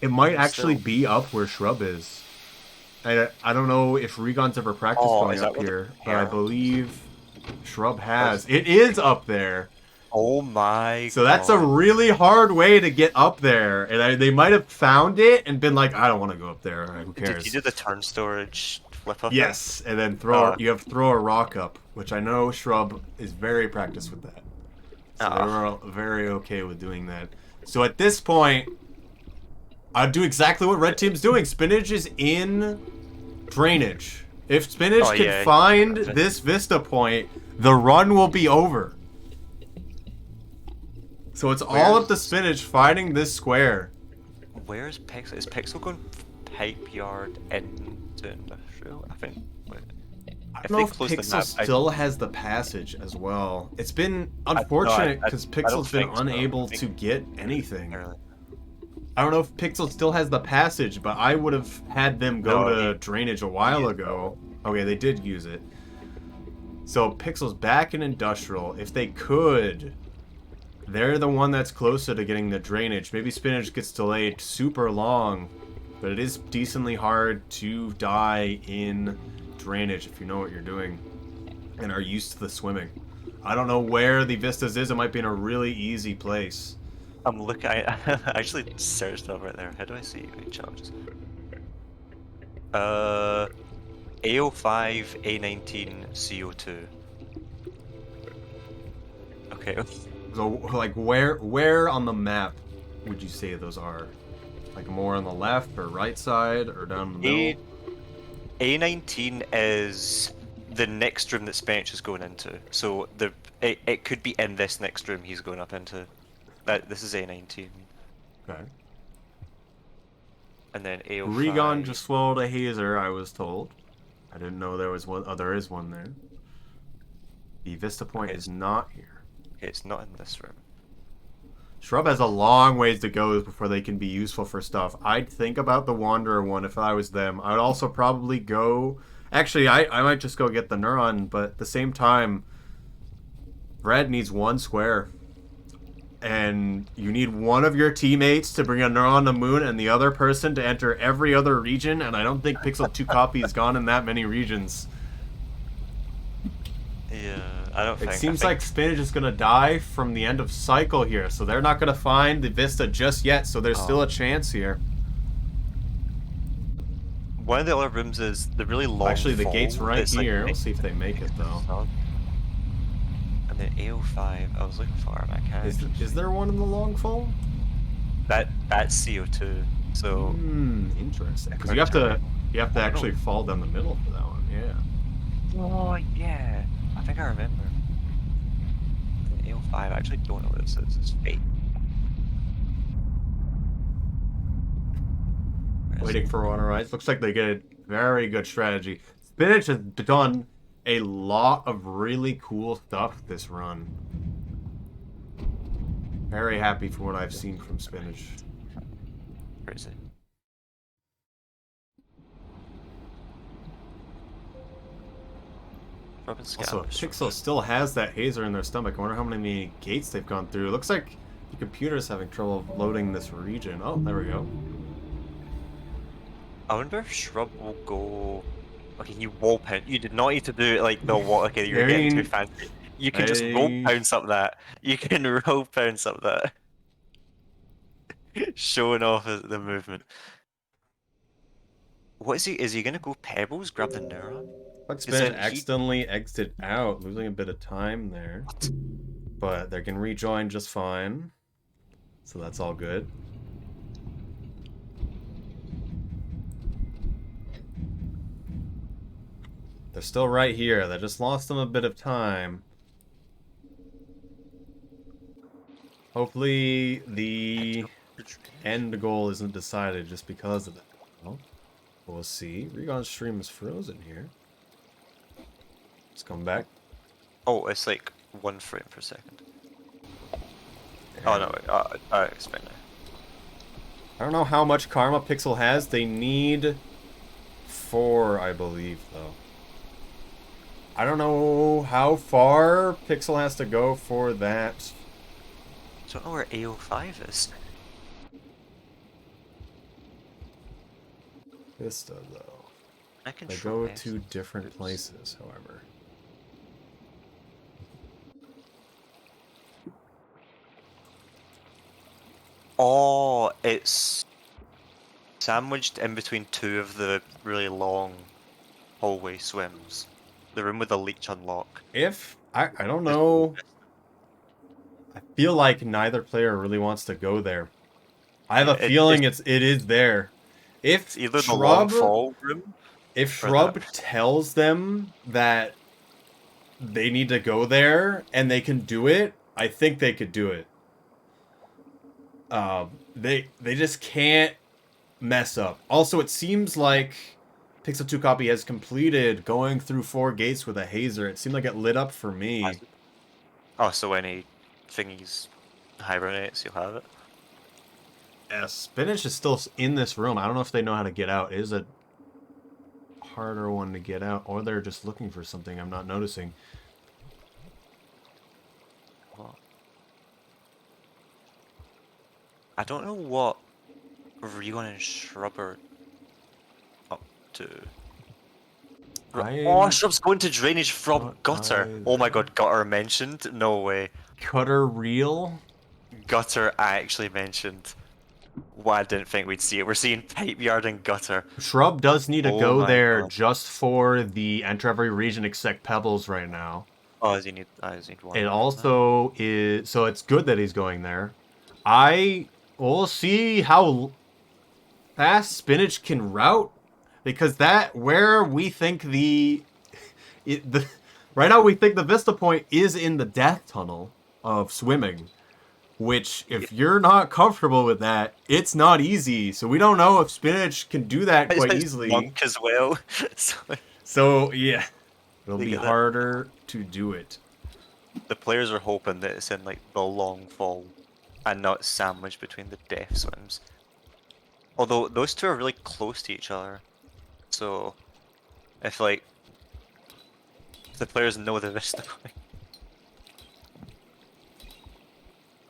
It might actually be up where Shrub is. I don't know if Regon's ever practiced going up here, but I believe Shrub has. It is up there. Oh my! So that's a really hard way to get up there, and they might have found it and been like, "I don't want to go up there. Who cares?" Did you do the turn storage flip up? Yes, and then you have to throw a rock up, which I know Shrub is very practiced with that. So they were very okay with doing that. So at this point, I'd do exactly what red team's doing. Spinach is in drainage. If Spinach can find this Vista point, the run will be over. So it's all up to Spinach finding this square. Where's Pixel? Is Pixel going pipe yard into industrial? I think. I don't know if Pixel still has the passage as well. It's been unfortunate because Pixel's been unable to get anything. I don't know if Pixel still has the passage, but I would have had them go to drainage a while ago. Okay, they did use it. So Pixel's back in industrial. If they could... They're the one that's closer to getting the drainage. Maybe Spinach gets delayed super long, but it is decently hard to die in drainage if you know what you're doing and are used to the swimming. I don't know where the Vistas is. It might be in a really easy place. I'm looking. I actually searched up right there. How do I see any challenges? AO5, A19, CO2. Okay. So, like, where on the map would you say those are? Like, more on the left or right side or down the middle? A19 is the next room that Spinach is going into. So it could be in this next room he's going up into. This is A19. Okay. And then AO5. Regon just swallowed a hazer, I was told. I didn't know there was one. Oh, there is one there. The Vista Point is not here. It's not in this room. Shrub has a long ways to go before they can be useful for stuff. I'd think about the Wanderer one if I was them. I would also probably go... Actually, I might just go get the Neuron, but at the same time, Red needs one square. And you need one of your teammates to bring a Neuron on the moon and the other person to enter every other region, and I don't think Pixel 2 Copy has gone in that many regions. Yeah. I don't think. It seems like Spinach is going to die from the end of cycle here, so they're not going to find the Vista just yet, so there's still a chance here. One of the other rooms is the really long Actually, the gate's right here. Like, we'll see if they make it, though. And then AO5, I was looking for him, I can't. Is there one in the long fall? That's CO2, so... interesting. Because you have to actually fall down the middle for that one, yeah. Oh, yeah. I think I remember. AO5, I actually don't know what this is. It's fate. Waiting for one to rise. Looks like they get a very good strategy. Spinach has done a lot of really cool stuff this run. Very happy for what I've seen from Spinach. Where is it? Also, Pixel still has that hazer in their stomach. I wonder how many gates they've gone through. It looks like the computer's having trouble loading this region. Oh, there we go. I wonder if Shrub will go... Okay, you wall pound. You did not need to do it like the wall. Okay, you're getting too fancy. You can just roll pounce up that. You can roll pounce up that. Showing off the movement. What is he? Is he gonna go Pebbles? Grab the Neuron? But Spinach accidentally exited out, losing a bit of time there. What? But they can rejoin just fine. So that's all good. They're still right here. They just lost them a bit of time. Hopefully the end goal isn't decided just because of that. Well, we'll see. Regon's stream is frozen here. Let's come back. Oh, it's like 1 frame per second. Oh no, wait, I expect now. I don't know how much karma Pixel has. They need 4, I believe, though. I don't know how far Pixel has to go for that. I don't know where AO5 is. Vista, though. I can They go to different places, however. Oh, it's sandwiched in between 2 of the really long hallway swims. The room with the leech unlock. I don't know. I feel like neither player really wants to go there. I have a feeling it is there. If either Shrub, the long fall room. If Shrub tells them that they need to go there and they can do it, I think they could do it. They just can't mess up. Also, it seems like Pixel 2 Copy has completed going through 4 gates with a hazer. It seemed like it lit up for me. Oh, so any thingies hibernates, you'll have it? Yeah, Spinach is still in this room. I don't know if they know how to get out. It is a harder one to get out, or they're just looking for something I'm not noticing. What? I don't know what Regon and Shrub are up to. Oh, Shrub's going to drainage from Gutter. Oh my god, Gutter mentioned? No way. Gutter real? Gutter actually mentioned. Well, I didn't think we'd see it. We're seeing Pipe Yard and Gutter. Shrub does need to go there just for the enter every region except Pebbles right now. Oh, does he need one? It also is... So it's good that he's going there. We'll see how fast Spinach can route. Because where we think right now we think the Vista Point is in the death tunnel of swimming. Which, if you're not comfortable with that, it's not easy. So we don't know if Spinach can do that quite easily. Monk as well. So, yeah. It'll be harder to do it. The players are hoping that it's in, like, the long fall. And not sandwiched between the death swims. Although, those two are really close to each other. So, if, like, the players know the Vista Point.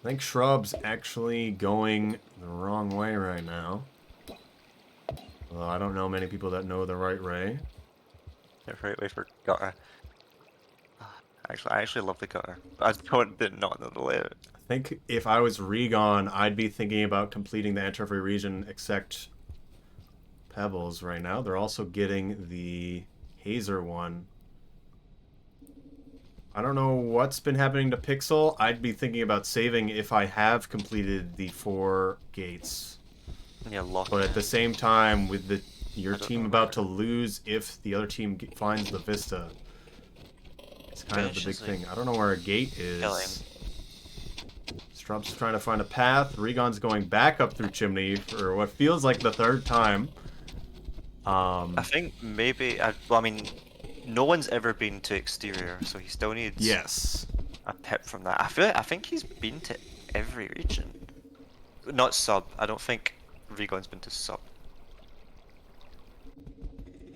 I think Shrub's actually going the wrong way right now. Although I don't know many people that know the right way. The right way for Gutter. I actually love the Gutter. I did not know the layout. I think if I was Regon, I'd be thinking about completing the enter every region except Pebbles right now. They're also getting the Hazer one. I don't know what's been happening to Pixel. I'd be thinking about saving if I have completed the 4 gates. Yeah, but at the same time, with your team about to lose if the other team finds the Vista, it's kind of the big thing. I don't know where a gate is. Strub's trying to find a path. Regon's going back up through Chimney for what feels like the 3rd time. I think maybe... I mean... No one's ever been to exterior, so he still needs a pip from that. I think he's been to every region. Not sub. I don't think Regon's been to sub.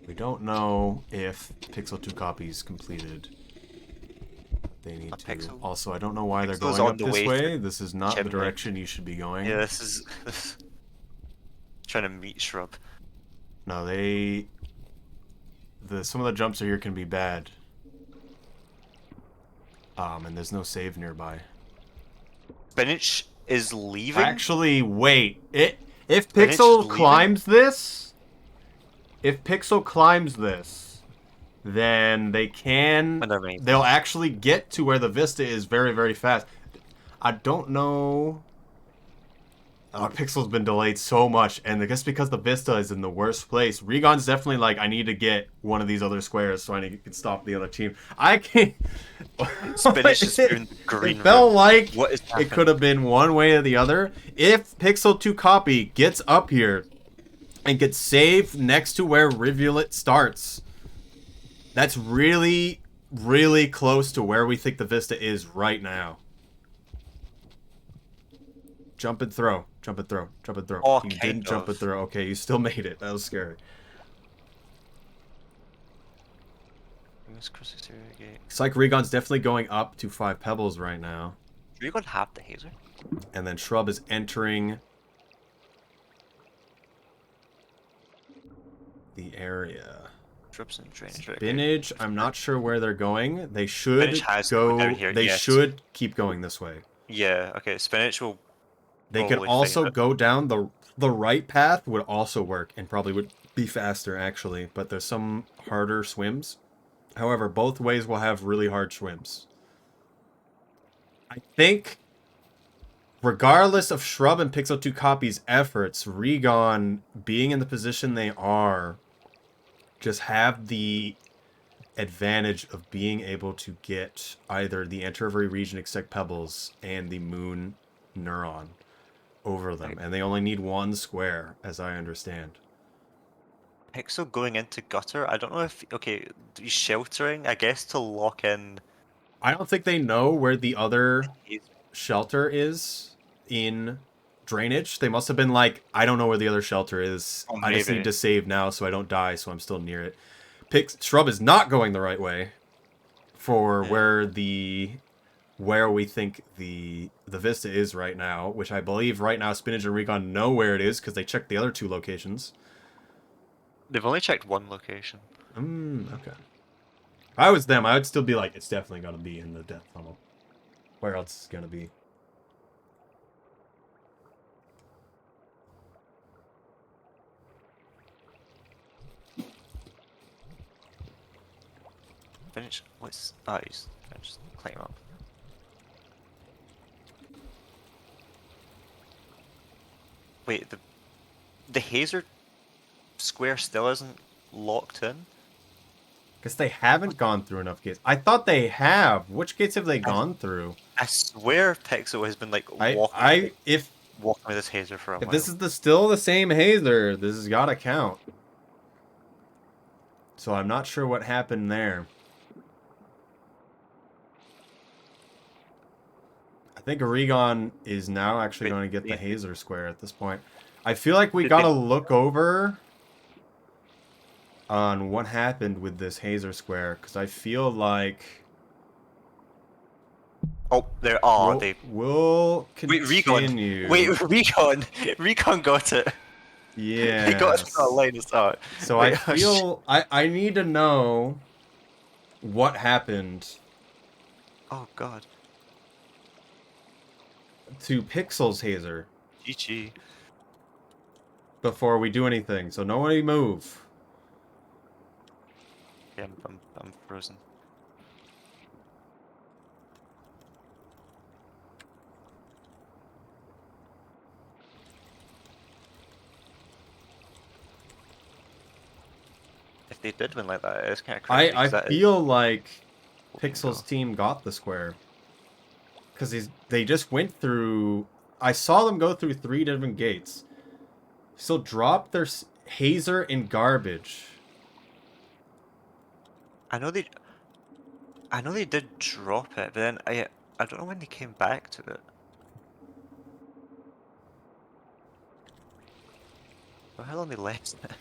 We don't know if Pixel 2 copies completed. They need to. Pixel. Also, I don't know why they're going up this way. This is not the direction you should be going. Yeah, this is trying to meet Shrub. No, some of the jumps here can be bad. And there's no save nearby. Spinach is leaving? Actually, wait. If Pixel climbs this, then they'll actually get to where the Vista is very, very fast. I don't know Pixel's been delayed so much, and I guess because the Vista is in the worst place, Regon's definitely like, I need to get one of these other squares so I can stop the other team. I can't. Spinach is doing the green It felt room. like What is it happening? could have been one way or the other. If Pixel 2 Copy gets up here and gets saved next to where Rivulet starts, that's really, really close to where we think the Vista is right now. Jump and throw. Jump and throw. Jump and throw. Oh, You kind didn't jump of. and throw. Okay, you still made it. That was scary. It's like Regon's definitely going up to 5 pebbles right now. Regon have the hazer? And then Shrub is entering the area. Trips and drainage. Spinach, I'm not sure where they're going. They should go down here, they yes. should keep going this way. Yeah, okay, Spinach will... They can also go down the right path would also work and probably would be faster actually, but there's some harder swims. However, both ways will have really hard swims. I think regardless of Shrub and Pixel 2 Copy's efforts, Regon being in the position they are just have the advantage of being able to get either the Enter Every Region Except Pebbles and the Moon Neuron over them, and they only need one square, as I understand. Pixel going into gutter, I don't know if... Okay, he's sheltering, I guess, to lock in... I don't think they know where the other shelter is in drainage. They must have been like, I don't know where the other shelter is. Oh, I just need to save now so I don't die, so I'm still near it. Shrub is not going the right way for where we think the Vista is right now, which I believe right now Spinach and Regon know where it is because they checked the other 2 locations. They've only checked one location. Okay. If I was them, I would still be like, it's definitely going to be in the death tunnel. Where else is it going to be? Finish. What's... Oh, he's... Just climb up. Wait, the hazer square still isn't locked in? Because they haven't gone through enough gates. I thought they have. Which gates have they gone through? I swear Pixel has been like walking with this hazer for a while. If this is still the same hazer, this has got to count. So I'm not sure what happened there. I think Regon is now actually going to get the hazer square at this point. I feel like we got to look over on what happened with this hazer square, because I feel like... Oh, there are. We'll continue. Wait, Recon! Recon got it. Yeah. He got us on a line of start. So I feel... I need to know what happened. Oh, God. To Pixel's hazer. GG. Before we do anything, so nobody move. Yeah, I'm frozen. If they did win like that, it's kind of crazy. I feel like Pixel's team got the square. Because they just went through... I saw them go through 3 different gates. So drop their hazer in garbage. I know they did drop it, but then I don't know when they came back to it. Or how long they left it.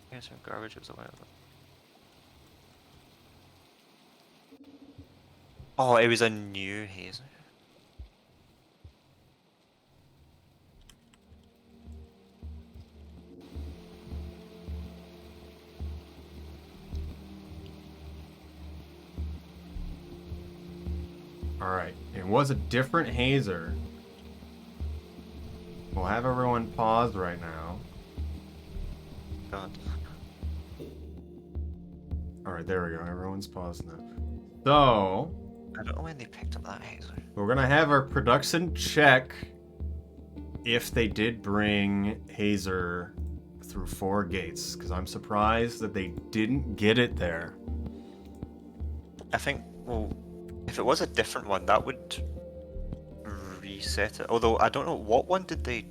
Here's some garbage, it was a while ago. Oh, it was a new hazer. Alright, it was a different hazer. We'll have everyone pause right now. God. Alright, there we go. Everyone's paused now. So, I don't know when they picked up that hazer. we're gonna have our production check if they did bring Hazer through 4 gates, because I'm surprised that they didn't get it there. I think, well, if it was a different one, that would reset it. Although, I don't know, what one did they...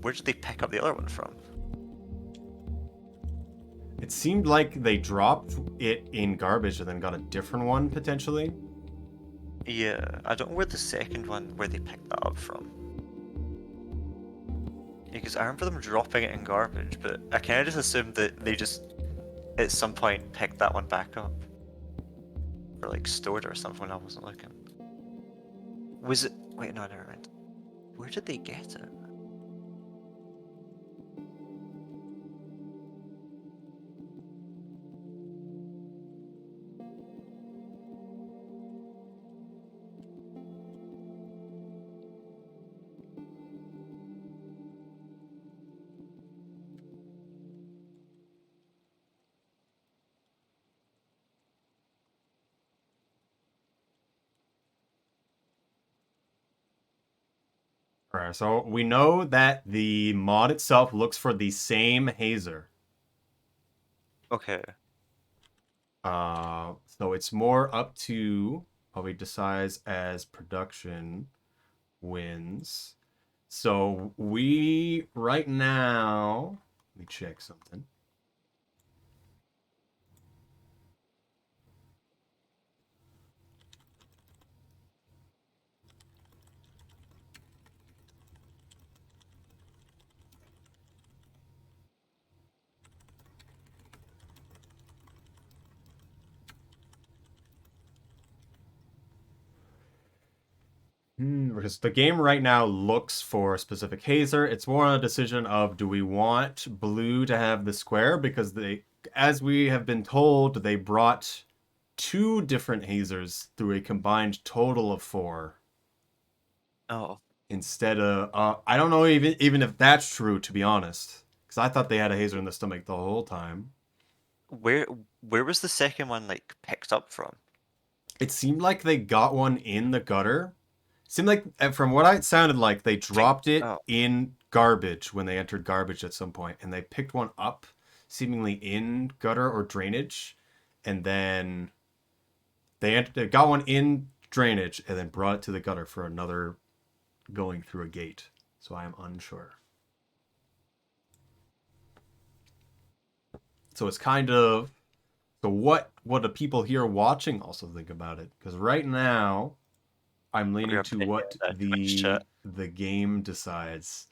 Where did they pick up the other one from? It seemed like they dropped it in garbage and then got a different one, potentially. Yeah, I don't know where the second one, where they picked that up from. Because I remember them dropping it in garbage, but I kind of just assumed that they just, at some point, picked that one back up. Or like stored it or something when I wasn't looking. Was it... Wait, no, never mind. Where did they get it? Alright, so we know that the mod itself looks for the same Hazer. Okay. So it's more up to what we decide as production wins. So we, right now, let me check something. Because the game right now looks for a specific Hazer. It's more on a decision of, do we want blue to have the square? Because they, as we have been told, they brought 2 different Hazers through a combined total of 4. Oh. Instead of, I don't know even if that's true, to be honest. Because I thought they had a Hazer in the stomach the whole time. Where was the second one, like, picked up from? It seemed like they got one in the gutter. Seemed like, from what it sounded like, they dropped it Oh. in garbage when they entered garbage at some point, and they picked one up, seemingly in gutter or drainage, and then they got one in drainage and then brought it to the gutter for another going through a gate. So I am unsure. So it's kind of, so what do people here watching also think about it? Because right now, I'm leaning to what the game decides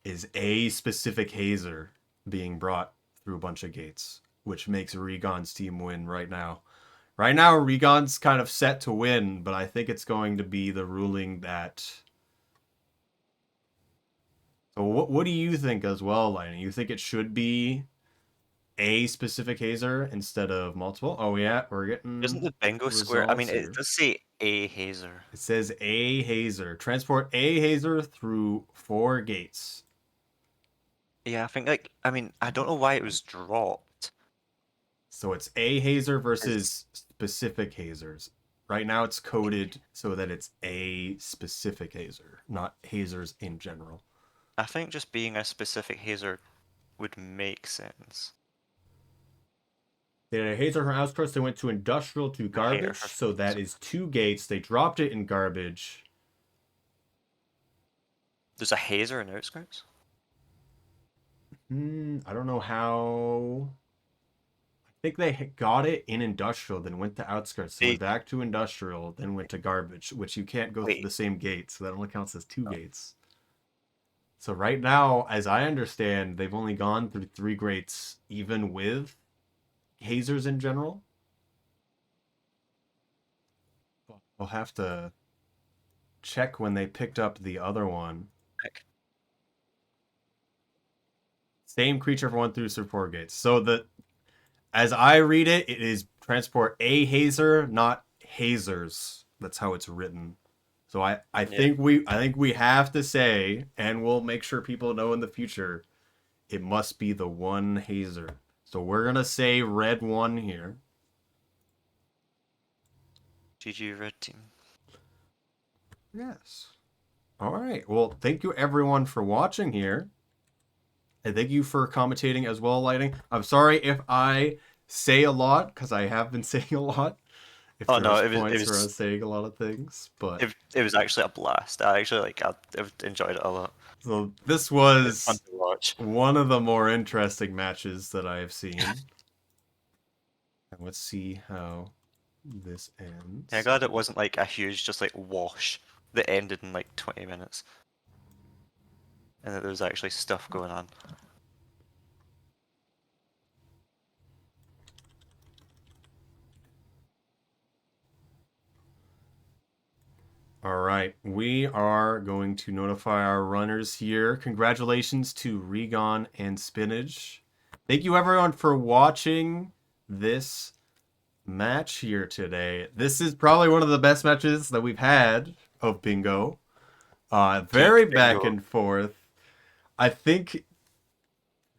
is a specific Hazer being brought through a bunch of gates, which makes Regon's team win right now. Right now, Regon's kind of set to win, but I think it's going to be the ruling that... So what do you think as well, Lightning? You think it should be a specific Hazer instead of multiple? Oh yeah, we're getting... Isn't the bingo square... I mean, it does say a Hazer. It says a Hazer. Transport a Hazer through 4 gates. Yeah, I think, like, I mean, I don't know why it was dropped. So it's a Hazer versus specific Hazers. Right now it's coded so that it's a specific Hazer, not Hazers in general. I think just being a specific Hazer would make sense. They had a Hazer from Outskirts, they went to Industrial to Garbage, so that is 2 gates. They dropped it in Garbage. There's a Hazer in Outskirts? I don't know how... I think they got it in Industrial, then went to Outskirts, then went back to Industrial, then went to Garbage, which you can't go through the same gate, so that only counts as 2 gates. So right now, as I understand, they've only gone through 3 gates, even with Hazers in general. I'll have to check when they picked up the other one. Same creature for 1 through 4 gates. So as I read it, it is transport a Hazer, not Hazers. That's how it's written. So I think we have to say, and we'll make sure people know in the future, it must be the 1 Hazer. So we're gonna say red won here. GG red team. Yes. All right. Well, thank you everyone for watching here. And thank you for commentating as well, Lighting. I'm sorry if I say a lot, because I have been saying a lot. If Oh no, there's it points where I was was saying a lot of things, but it was actually a blast. I actually I've enjoyed it a lot. so this It's fun was to watch. one of the more interesting matches that I have seen. And let's see how this ends. Yeah, glad it wasn't like a huge just like wash that ended in like 20 minutes. And that there was actually stuff going on. All right, we are going to notify our runners here. Congratulations to Regon and Spinach. Thank you everyone for watching this match here today. This is probably one of the best matches that we've had of Bingo. Very Peak back bingo. and forth. I think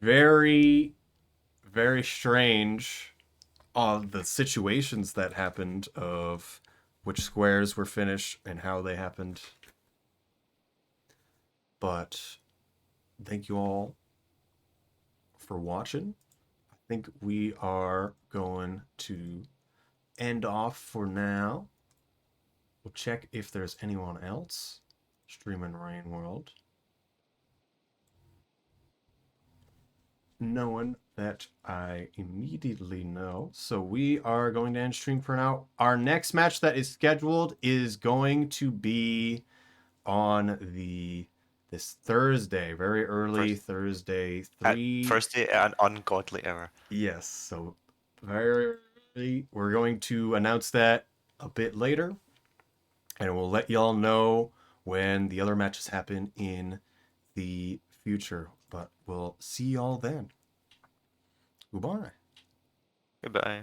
very, very strange the situations that happened of which squares were finished and how they happened. But thank you all for watching. I think we are going to end off for now. We'll check if there's anyone else streaming RainWorld. No one that I immediately know. So we are going to end stream for now. Our next match that is scheduled is going to be on this Thursday, very early Thursday, First day at an ungodly hour. Yes, so very early. We're going to announce that a bit later, and we'll let y'all know when the other matches happen in the future. But we'll see y'all then. Goodbye. Goodbye.